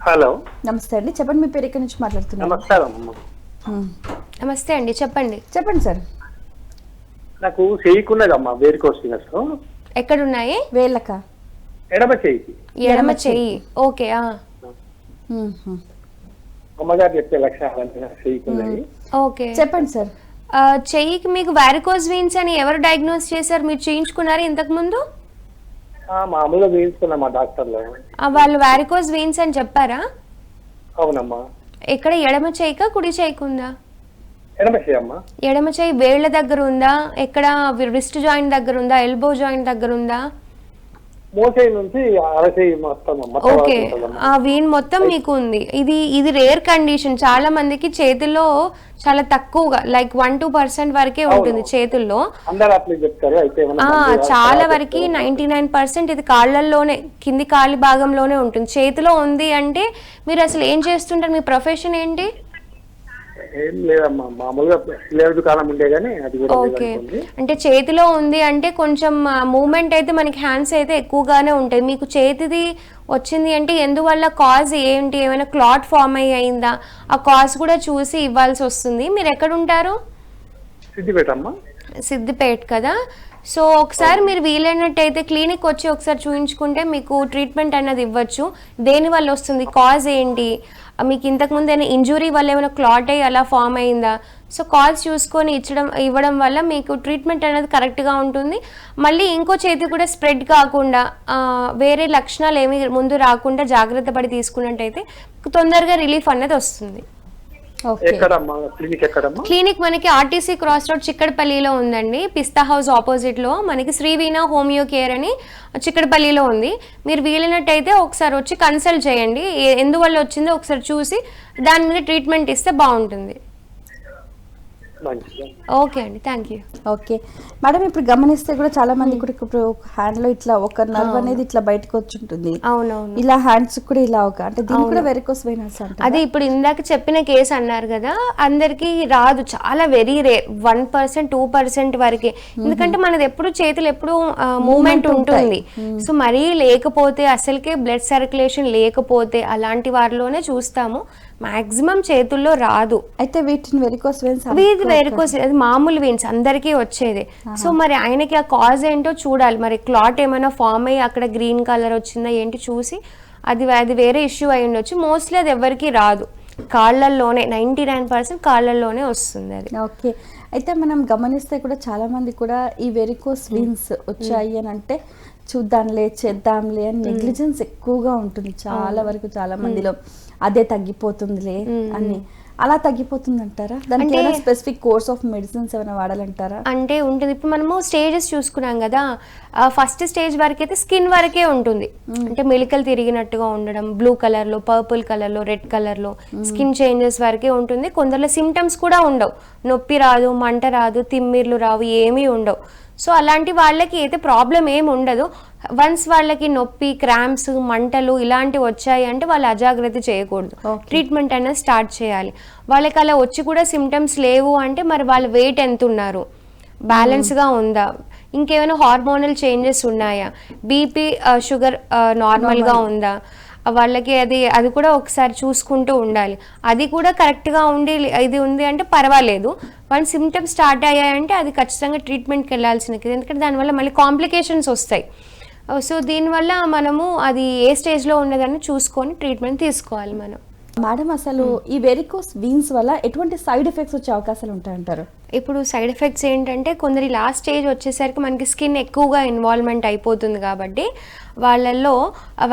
హలో, నమస్తే అండి, చెప్పండి మీ పేరు, ఎక్కడి నుంచి మాట్లాడుతున్నారు? నమస్తే అండి, చెప్పండి సార్. నాకు చెయ్యకున్నదమ్మా వేరుకోస్ వీనస్. ఎక్కడున్నాయి? వేళ్ళక? ఎడమ చెయ్యికి. ఎడమ చెయ్యి. ఓకే. అమ్మగారు చెప్పే లక్షణాలు చెయ్యకున్నాయి. ఓకే, చెప్పండి సార్. చెయ్యికి మీకు వారికోజ్ వీన్స్ అని ఎవరు డయాగ్నోస్ చేశారు? మీరు చేయించుకున్నారు ఇంతకు ముందు? మామూలుగా వేయించుకున్నా మా డాక్టర్లో. వాళ్ళు వారికోజ్ వీన్స్ అని చెప్పారా? అవునమ్మా. ఎక్కడ, ఎడమ చెయ్యికా కుడి చెయ్యికి ఉందా? ఎడమ చెయ్యి అమ్మా. ఎడమ చెయ్యి వేళ్ల దగ్గర ఉందా? ఎక్కడ రిస్ట్ జాయింట్ దగ్గర ఉందా? ఎల్బో జాయింట్ దగ్గర ఉందా? మోచేయి నుంచి అరచేయి మొత్తం. ఓకే, ఆ వీన్ మొత్తం మీకు ఉంది. ఇది రేర్ కండిషన్. చాలా మందికి చేతుల్లో చాలా తక్కువగా లైక్ 1-2% వరకే ఉంటుంది చేతుల్లో. చాలా వరకు 99% ఇది కాళ్ళల్లోనే, కింది కాలి భాగంలోనే ఉంటుంది. చేతిలో ఉంది అంటే మీరు అసలు ఏం చేస్తుంటారు? మీ ప్రొఫెషన్ ఏంటి? ఏం లేదమ్మా, మామూలుగా సిలేరు దుకాణం ఉండే గానీ అది కూడా ఓకే. అంటే చేతిలో ఉంది అంటే కొంచెం మూమెంట్ అయితే మనకి హ్యాండ్స్ అయితే ఎక్కువగానే ఉంటాయి. మీకు చేతిది వచ్చింది అంటే ఎందువల్ల, కాజ్ ఏంటి, ఏమైనా క్లాట్ ఫామ్ అయిందా, ఆ కాజ్ కూడా చూసి ఇవ్వాల్సి వస్తుంది. మీరు ఎక్కడ ఉంటారు? సిద్దిపేట అమ్మా. సిద్దిపేట కదా. సో ఒకసారి మీరు వీలైనట్టయితే క్లినిక్ వచ్చి ఒకసారి చూయించుకుంటే మీకు ట్రీట్మెంట్ అన్నది ఇవ్వచ్చు. దేని వల్ల వస్తుంది, కాజ్ ఏంటి, మీకు ఇంతకుముందు ఏమైనా ఇంజురీ వల్ల ఏమైనా క్లాట్ అయ్యి అలా ఫామ్ అయిందా, సో కాజ్ చూసుకొని ఇవ్వడం వల్ల మీకు ట్రీట్మెంట్ అనేది కరెక్ట్గా ఉంటుంది. మళ్ళీ ఇంకో చేతి కూడా స్ప్రెడ్ కాకుండా వేరే లక్షణాలు ఏమి ముందు రాకుండా జాగ్రత్త పడి తీసుకున్నట్టయితే తొందరగా రిలీఫ్ అనేది వస్తుంది. క్లినిక్ మనకి ఆర్టీసీ క్రాస్ రోడ్ చిక్కడపల్లిలో ఉందండి. పిస్తా హౌస్ ఆపోజిట్ లో మనకి శ్రీవీణ హోమియో కేర్ అని చిక్కడపల్లిలో ఉంది. మీరు వీలైనట్టయితే ఒకసారి వచ్చి కన్సల్ట్ చేయండి. ఎందువల్ల వచ్చిందో ఒకసారి చూసి దాని మీద ట్రీట్మెంట్ ఇస్తే బాగుంటుంది. ఓకే అండి, థ్యాంక్ యూ. ఓకే మేడం, ఇప్పుడు గమనిస్తే కూడా చాలా మంది కూడా ఇప్పుడు హ్యాండ్ లో ఇట్లా ఒక నర్వ్ అనేది ఇట్లా బయటకు వచ్చి ఉంటుంది. అవునవును, ఇలా హ్యాండ్స్ కూడా ఇలా ఒక అంటే దీని కూడా వెరికోస్ వెయిన్స్ అంటారు. అది ఇప్పుడు ఇందాక చెప్పిన కేసు అన్నారు కదా, అందరికి రాదు, చాలా వెరీ రేర్, 1% 2% వరకే. ఎందుకంటే మనది ఎప్పుడు చేతులు ఎప్పుడు మూమెంట్ ఉంటుంది. సో మరీ లేకపోతే అసలుకే బ్లడ్ సర్క్యులేషన్ లేకపోతే అలాంటి వారిలోనే చూస్తాము. మాక్సిమం చేతుల్లో రాదు. అయితే వీటిని వెరికోస్ వెయిన్స్, వెరికోస్ అది మామూలు వెయిన్స్ అందరికీ వచ్చేది. సో మరి ఆయనకి ఆ కాజ్ ఏంటో చూడాలి. మరి క్లాట్ ఏమైనా ఫామ్ అయ్యి అక్కడ గ్రీన్ కలర్ వచ్చిందా ఏంటి చూసి అది వేరే ఇష్యూ అయి ఉండొచ్చు. మోస్ట్లీ అది ఎవరికి రాదు, కాళ్ళల్లోనే 99% కాళ్ళల్లోనే వస్తుంది అది. ఓకే, అయితే మనం గమనిస్తే కూడా చాలా మంది కూడా ఈ వెరికోస్ వెయిన్స్ వచ్చాయి అని అంటే చూద్దాంలే చేద్దాంలే అని నెగ్లిజెన్స్ ఎక్కువగా ఉంటుంది చాలా వరకు చాలా మందిలో. అదే తగ్గిపోతుందిలే అని, అలా తగ్గిపోతుంది అంటారా? దానికి ఏమైనా స్పెసిఫిక్ కోర్స్ ఆఫ్ మెడిసిన్స్ ఏమైనా వాడాలంటారా? అంటే ఉంటుంది. ఇప్పుడు మనము స్టేజెస్ చూసుకున్నాం కదా, ఫస్ట్ స్టేజ్ వరకు అయితే స్కిన్ వరకే ఉంటుంది. అంటే మెలికలు తిరిగినట్టుగా ఉండడం, బ్లూ కలర్లో, పర్పుల్ కలర్లో, రెడ్ కలర్లో స్కిన్ చేంజెస్ వరకే ఉంటుంది. కొందరిలో సిమ్టమ్స్ కూడా ఉండవు, నొప్పి రాదు, మంట రాదు, తిమ్మిర్లు రావు, ఏమీ ఉండవు. సో అలాంటి వాళ్ళకి అయితే ప్రాబ్లం ఏమి ఉండదు. వన్స్ వాళ్ళకి నొప్పి, క్రాంప్స్, మంటలు ఇలాంటివి వచ్చాయి అంటే వాళ్ళు అజాగ్రత్త చేయకూడదు, ట్రీట్మెంట్ అనేది స్టార్ట్ చేయాలి. వాళ్ళకి అలా వచ్చి కూడా సిమ్టమ్స్ లేవు అంటే మరి వాళ్ళ వెయిట్ ఎంత ఉన్నారు, బ్యాలెన్స్గా ఉందా, ఇంకేమైనా హార్మోనల్ చేంజెస్ ఉన్నాయా, బీపీ షుగర్ నార్మల్గా ఉందా, వాళ్ళకి అది కూడా ఒకసారి చూసుకుంటూ ఉండాలి. అది కూడా కరెక్ట్గా ఉండి ఇది ఉంది అంటే పర్వాలేదు. వన్ సిమ్టమ్స్ స్టార్ట్ అయ్యాయంటే అది ఖచ్చితంగా ట్రీట్మెంట్కి వెళ్ళాల్సినది, ఎందుకంటే దానివల్ల మళ్ళీ కాంప్లికేషన్స్ వస్తాయి. సో దీనివల్ల మనము అది ఏ స్టేజ్లో ఉన్నదని చూసుకొని ట్రీట్మెంట్ తీసుకోవాలి మనం. మేడం, అసలు ఈ వెరికోస్ వీన్స్ వల్ల ఎటువంటి సైడ్ ఎఫెక్ట్స్ వచ్చే అవకాశాలు ఉంటాయంటారు? ఇప్పుడు సైడ్ ఎఫెక్ట్స్ ఏంటంటే కొందరి లాస్ట్ స్టేజ్ వచ్చేసరికి మనకి స్కిన్ ఎక్కువగా ఇన్వాల్వ్మెంట్ అయిపోతుంది కాబట్టి వాళ్ళల్లో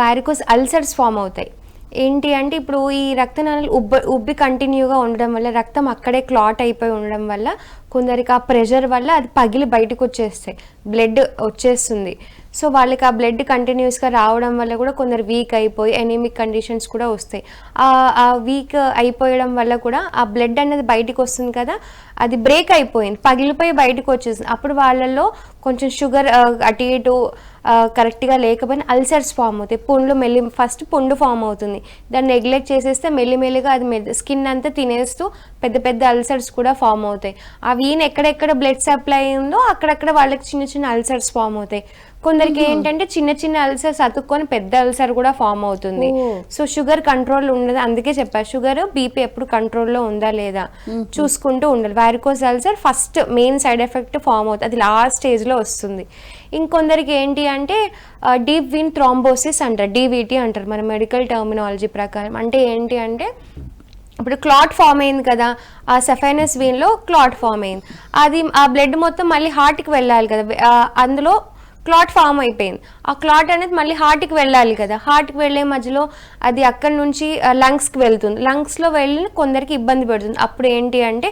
వారికోస్ అల్సర్స్ ఫామ్ అవుతాయి. ఏంటి అంటే ఇప్పుడు ఈ రక్తనాళాలు ఉబ్బి కంటిన్యూగా ఉండడం వల్ల, రక్తం అక్కడే క్లాట్ అయిపోయి ఉండడం వల్ల కొందరికి ఆ ప్రెషర్ వల్ల అది పగిలి బయటకు వచ్చేస్తాయి, బ్లడ్ వచ్చేస్తుంది. సో వాళ్ళకి ఆ బ్లడ్ కంటిన్యూస్గా రావడం వల్ల కూడా కొందరు వీక్ అయిపోయి ఎనీమిక్ కండిషన్స్ కూడా వస్తాయి. ఆ వీక్ అయిపోయడం వల్ల కూడా ఆ బ్లడ్ అనేది బయటకు వస్తుంది కదా, అది బ్రేక్ అయిపోయింది, పగిలిపోయి బయటకు వచ్చేసింది. అప్పుడు వాళ్ళల్లో కొంచెం షుగర్ అటు ఇటు కరెక్ట్గా లేకపోయినా అల్సర్స్ ఫామ్ అవుతాయి. ఫస్ట్ పుండు ఫామ్ అవుతుంది. దాన్ని నెగ్లెక్ట్ చేసేస్తే మెల్లిమెల్లిగా అది స్కిన్ అంతా తినేస్తూ పెద్ద పెద్ద అల్సర్స్ కూడా ఫామ్ అవుతాయి. ఆ వీన్ ఎక్కడెక్కడ బ్లడ్ సప్లై ఉందో అక్కడక్కడ వాళ్ళకి చిన్న చిన్న అల్సర్స్ ఫామ్ అవుతాయి. కొందరికి ఏంటంటే చిన్న చిన్న అల్సర్స్ అతుక్కొని పెద్ద అల్సర్ కూడా ఫామ్ అవుతుంది. సో షుగర్ కంట్రోల్ ఉండదు, అందుకే చెప్పారు షుగర్ బీపీ ఎప్పుడు కంట్రోల్లో ఉందా లేదా చూసుకుంటూ ఉండాలి. Varicose ulcer first main side effect form అవుతుంది, అది లాస్ట్ స్టేజ్లో వస్తుంది. ఇంకొందరికి ఏంటి అంటే డీప్ వీన్ థ్రాంబోసిస్ అంటారు, డీవీటీ అంటారు మన మెడికల్ టర్మినాలజీ ప్రకారం. అంటే ఏంటి అంటే ఇప్పుడు క్లాట్ ఫామ్ అయింది కదా, ఆ సెఫైనస్ వీన్లో క్లాట్ ఫామ్ అయింది, అది ఆ బ్లడ్ మొత్తం మళ్ళీ హార్ట్కి వెళ్ళాలి కదా, అందులో క్లాట్ ఫామ్ అయిపోయింది. ఆ క్లాట్ అనేది మళ్ళీ హార్ట్కి వెళ్ళాలి కదా, హార్ట్కి వెళ్ళే మధ్యలో అది అక్కడి నుంచి లంగ్స్కి వెళ్తుంది, లంగ్స్లో వెళ్ళి కొందరికి ఇబ్బంది పెడుతుంది. అప్పుడు ఏంటి అంటే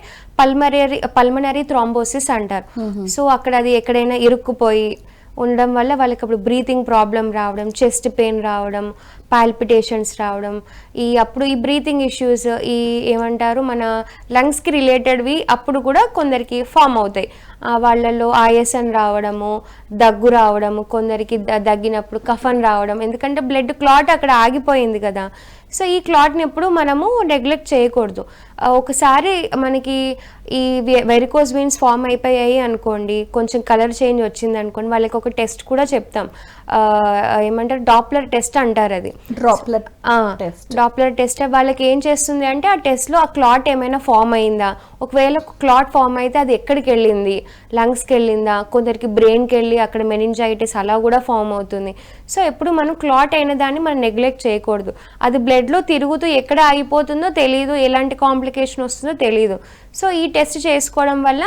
పల్మనరీ థ్రాంబోసిస్ అంటారు. సో అక్కడ అది ఎక్కడైనా ఇరుక్కుపోయి ఉండడం వల్ల వాళ్ళకి అప్పుడు బ్రీతింగ్ ప్రాబ్లం రావడం, చెస్ట్ పెయిన్ రావడం, పాల్పిటేషన్స్ రావడం, అప్పుడు ఈ బ్రీతింగ్ ఇష్యూస్ ఏమంటారు మన లంగ్స్కి రిలేటెడ్వి అప్పుడు కూడా కొందరికి ఫామ్ అవుతాయి. వాళ్ళల్లో ఆయాసం రావడము, దగ్గు రావడము, కొందరికి దగ్గినప్పుడు కఫన్ రావడం, ఎందుకంటే బ్లడ్ క్లాట్ అక్కడ ఆగిపోయింది కదా. సో ఈ క్లాట్ని ఎప్పుడు మనము నెగ్లెక్ట్ చేయకూడదు. ఒకసారి మనకి ఈ వెరికోస్ వెయిన్స్ ఫామ్ అయిపోయాయి అనుకోండి, కొంచెం కలర్ చేంజ్ వచ్చింది అనుకోండి, వాళ్ళకి ఒక టెస్ట్ కూడా చెప్తాం, ఏమంటారు డాప్లర్ టెస్ట్ అంటారు. అది డాప్లర్ టెస్ట్ వాళ్ళకి ఏం చేస్తుంది అంటే ఆ టెస్ట్లో ఆ క్లాట్ ఏమైనా ఫామ్ అయిందా, ఒకవేళ క్లాట్ ఫామ్ అయితే అది ఎక్కడికి వెళ్ళింది, లంగ్స్కి వెళ్ళిందా, కొందరికి బ్రెయిన్కి వెళ్ళి అక్కడ మెనింజైటిస్ అలా కూడా ఫామ్ అవుతుంది. సో ఎప్పుడు మనం క్లాట్ అయిన దాన్ని మనం నెగ్లెక్ట్ చేయకూడదు, అది బ్లడ్ బ్లడ్లో తిరుగుతూ ఎక్కడ ఆగిపోతుందో తెలియదు, ఎలాంటి కాంప్లికేషన్ వస్తుందో తెలియదు. సో ఈ టెస్ట్ చేసుకోవడం వల్ల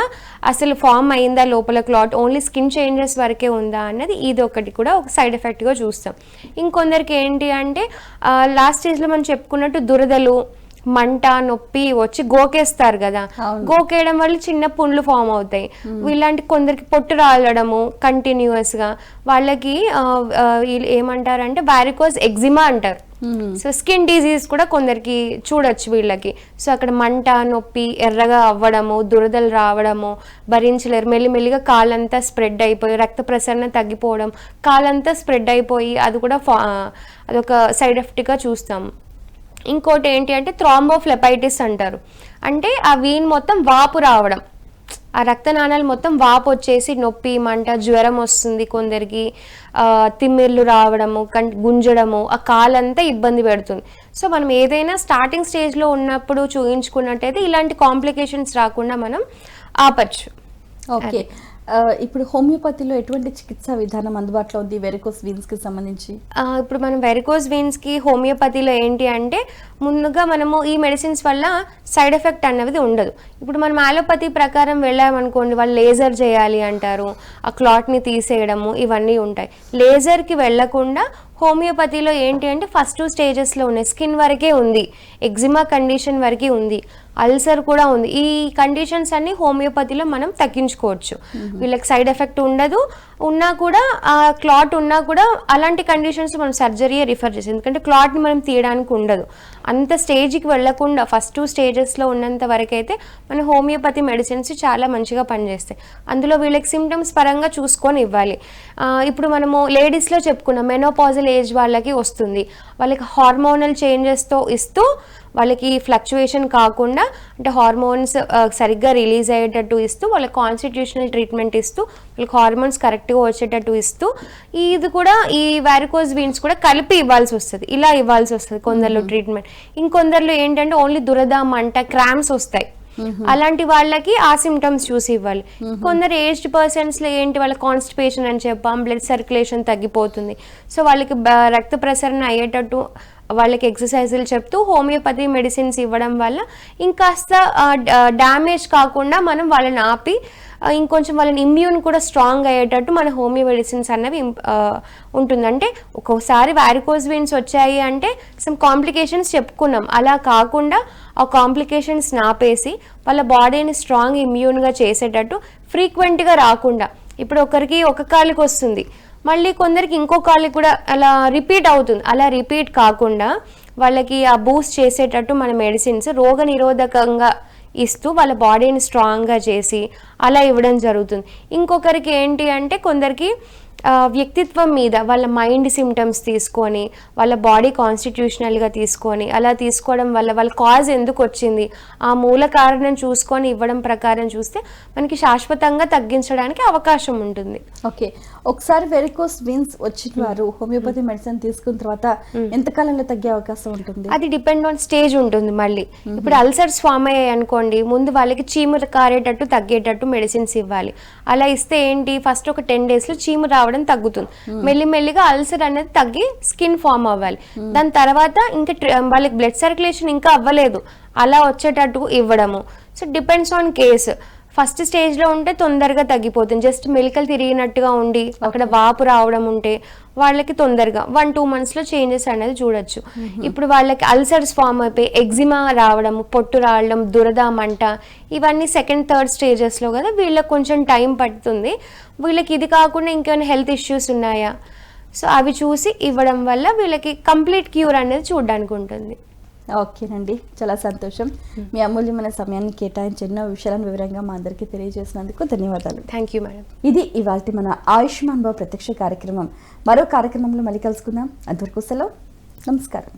అసలు ఫామ్ అయిందా లోపల క్లాట్, ఓన్లీ స్కిన్ చేంజెస్ వరకే ఉందా అన్నది ఇది ఒకటి కూడా ఒక సైడ్ ఎఫెక్ట్గా చూస్తాం. ఇంకొందరికి ఏంటి అంటే లాస్ట్ స్టేజ్లో మనం చెప్పుకున్నట్టు దురదలు, మంట, నొప్పి వచ్చి గోకేస్తారు కదా, గోకేయడం వల్ల చిన్న పుండ్లు ఫామ్ అవుతాయి. ఇలాంటి కొందరికి పొట్టు రాలడము కంటిన్యూస్గా, వాళ్ళకి ఏమంటారంటే వారికోస్ ఎగ్జిమా అంటారు. సో స్కిన్ డిజీజ్ కూడా కొందరికి చూడొచ్చు వీళ్ళకి. సో అక్కడ మంట, నొప్పి, ఎర్రగా అవ్వడము, దురదలు రావడము, భరించలేరు, మెల్లిమెల్లిగా కాలంతా స్ప్రెడ్ అయిపోయి రక్త ప్రసరణ తగ్గిపోవడం, కాలంతా స్ప్రెడ్ అయిపోయి అది కూడా అదొక సైడ్ ఎఫెక్ట్గా చూస్తాము. ఇంకోటి ఏంటి అంటే థ్రాంబోఫ్లెపైటిస్ అంటారు. అంటే ఆ వీన్ మొత్తం వాపు రావడం, ఆ రక్తనాళాలు మొత్తం వాపు వచ్చేసి నొప్పి, మంట, జ్వరం వస్తుంది కొందరికి, తిమ్మిర్లు రావడము, గుంజడము, ఆ కాలంతా ఇబ్బంది పెడుతుంది. సో మనం ఏదైనా స్టార్టింగ్ స్టేజ్లో ఉన్నప్పుడు చూయించుకున్నట్టయితే ఇలాంటి కాంప్లికేషన్స్ రాకుండా మనం ఆపచ్చు. ఓకే, ఇప్పుడు హోమియోపతిలో ఎటువంటి చికిత్సా విధానం అందుబాటులో ఉంది వెరికోస్ వీన్స్కి సంబంధించి? ఇప్పుడు మనం వెరికోస్ వీన్స్కి హోమియోపతిలో ఏంటి అంటే ముందుగా మనము ఈ మెడిసిన్స్ వల్ల సైడ్ ఎఫెక్ట్ అన్నది ఉండదు. ఇప్పుడు మనం అలోపతి ప్రకారం వెళ్ళామనుకోండి, వాళ్ళు లేజర్ చేయాలి అంటారు, ఆ క్లాట్ని తీసేయడము ఇవన్నీ ఉంటాయి. లేజర్కి వెళ్ళకుండా హోమియోపతిలో ఏంటి అంటే ఫస్ట్ 2 స్టేజెస్లో ఉన్నాయి. స్కిన్ వరకే ఉంది, ఎగ్జిమా కండిషన్ వరకే ఉంది, అల్సర్ కూడా ఉంది. ఈ కండిషన్స్ అన్ని హోమియోపతిలో మనం తగ్గించుకోవచ్చు. వీళ్ళకి సైడ్ ఎఫెక్ట్ ఉండదు, ఉన్నా కూడా ఆ క్లాట్ ఉన్నా కూడా అలాంటి కండిషన్స్ మనం సర్జరీయే రిఫర్ చేస్తాం. ఎందుకంటే క్లాట్ని మనం తీయడానికి ఉండదు. అంత స్టేజ్కి వెళ్ళకుండా ఫస్ట్ 2 స్టేజెస్లో ఉన్నంత వరకు అయితే మన హోమియోపతి మెడిసిన్స్ చాలా మంచిగా పనిచేస్తాయి. అందులో వీళ్ళకి సిమ్టమ్స్ పరంగా చూసుకొని ఇవ్వాలి. ఇప్పుడు మనము లేడీస్లో చెప్పుకున్నాం, మెనోపాజల్ ఏజ్ వాళ్ళకి వస్తుంది, వాళ్ళకి హార్మోనల్ చేంజెస్తో ఇస్తూ వాళ్ళకి ఫ్లక్చువేషన్ కాకుండా అంటే హార్మోన్స్ సరిగ్గా రిలీజ్ అయ్యేటట్టు ఇస్తూ, వాళ్ళకి కాన్స్టిట్యూషనల్ ట్రీట్మెంట్ ఇస్తూ, వాళ్ళకి హార్మోన్స్ కరెక్ట్గా వచ్చేటట్టు ఇస్తూ, ఇది కూడా ఈ వారికోస్ వీన్స్ కూడా కలిపి ఇవ్వాల్సి వస్తుంది. ఇలా ఇవ్వాల్సి వస్తుంది కొందరిలో ట్రీట్మెంట్. ఇంకొందరిలో ఏంటంటే ఓన్లీ దురద, మంట, క్రామ్స్ వస్తాయి. అలాంటి వాళ్ళకి ఆ సిమ్టమ్స్ చూసి ఇవ్వాలి. కొందరు ఏజ్డ్ పర్సన్స్లో ఏంటి, వాళ్ళ కాన్స్టిపేషన్ అని చెప్పాం, బ్లడ్ సర్క్యులేషన్ తగ్గిపోతుంది. సో వాళ్ళకి రక్త ప్రసరణ అయ్యేటట్టు వాళ్ళకి ఎక్సర్సైజులు చెప్తూ హోమియోపతి మెడిసిన్స్ ఇవ్వడం వల్ల ఇంకాస్త డ్యామేజ్ కాకుండా మనం వాళ్ళని ఆపి ఇంకొంచెం వాళ్ళని ఇమ్యూన్ కూడా స్ట్రాంగ్ అయ్యేటట్టు మన హోమియో మెడిసిన్స్ అన్నవి ఉంటుంది. అంటే ఒక్కొక్కసారి వారికోస్ వీన్స్ వచ్చాయి అంటే సమ్ కాంప్లికేషన్స్ చెప్పుకున్నాం, అలా కాకుండా ఆ కాంప్లికేషన్స్ ఆపేసి వాళ్ళ బాడీని స్ట్రాంగ్ ఇమ్యూన్గా చేసేటట్టు ఫ్రీక్వెంట్గా రాకుండా, ఇప్పుడు ఒకరికి ఒక కాలుకి వస్తుంది, మళ్ళీ కొందరికి ఇంకో కాళ్ళకి కూడా అలా రిపీట్ అవుతుంది, అలా రిపీట్ కాకుండా వాళ్ళకి ఆ బూస్ట్ చేసేటట్టు మన మెడిసిన్స్ రోగ నిరోధకంగా ఇస్తూ వాళ్ళ బాడీని స్ట్రాంగ్గా చేసి అలా ఇవ్వడం జరుగుతుంది. ఇంకొకరికి ఏంటి అంటే కొందరికి వ్యక్తిత్వం మీద వాళ్ళ మైండ్ సిమ్టమ్స్ తీసుకొని వాళ్ళ బాడీ కాన్స్టిట్యూషనల్గా తీసుకొని అలా తీసుకోవడం వల్ల వాళ్ళ కాజ్ ఎందుకు వచ్చింది ఆ మూల కారణం చూసుకొని ఇవ్వడం ప్రకారం చూస్తే మనకి శాశ్వతంగా తగ్గించడానికి అవకాశం ఉంటుంది. ఓకే, ఒకసారి వెరికోస్ వీన్స్ వచ్చిన వారు హోమియోపతి మెడిసిన్ తీసుకున్న తర్వాత ఎంత కాలంలో తగ్గే అవకాశం ఉంటుంది? అది డిపెండ్ ఆన్ స్టేజ్ ఉంటుంది. మళ్ళీ ఇప్పుడు అల్సర్స్ ఫామ్ అయ్యాయి అనుకోండి, ముందు వాళ్ళకి చీము కారేటట్టు తగ్గేటట్టు మెడిసిన్స్ ఇవ్వాలి. అలా ఇస్తే ఏంటి, ఫస్ట్ ఒక 10 daysలో చీము రావడం తగ్గుతుంది, మెల్లిమెల్లిగా అల్సర్ అనేది తగ్గి స్కిన్ ఫామ్ అవ్వాలి. దాని తర్వాత ఇంకా వాళ్ళకి బ్లడ్ సర్క్యులేషన్ ఇంకా అవ్వలేదు, అలా వచ్చేటట్టు ఇవ్వడము. So depends on case. First స్టేజ్లో ఉంటే తొందరగా తగ్గిపోతుంది, జస్ట్ మెలికలు తిరిగినట్టుగా ఉండి అక్కడ వాపు రావడం ఉంటే వాళ్ళకి తొందరగా 1-2 monthsలో చేంజెస్ అనేది చూడొచ్చు. ఇప్పుడు వాళ్ళకి అల్సర్స్ ఫామ్ అయిపోయి ఎగ్జిమా రావడం, పొట్టు రావడం, దురద, మంట ఇవన్నీ 2nd, 3rd స్టేజెస్లో కదా, వీళ్ళకి కొంచెం టైం పడుతుంది. వీళ్ళకి ఇది కాకుండా ఇంకేమైనా హెల్త్ ఇష్యూస్ ఉన్నాయా, సో అవి చూసి ఇవ్వడం వల్ల వీళ్ళకి కంప్లీట్ క్యూర్ అనేది చూడడానికి ఉంటుంది. ఓకేనండి, చాలా సంతోషం. మీ అమూల్యమైన సమయాన్ని కేటాయించి ఎన్నో విషయాలను వివరంగా మా అందరికీ తెలియజేసినందుకు ధన్యవాదాలు. Thank you madam. ఇది ఇవాల్టి మన ఆయుష్మాన్ భవ ప్రత్యక్ష కార్యక్రమం. మరో కార్యక్రమంలో మళ్ళీ కలుసుకుందాం. అంతవరకు సెలవు, నమస్కారం.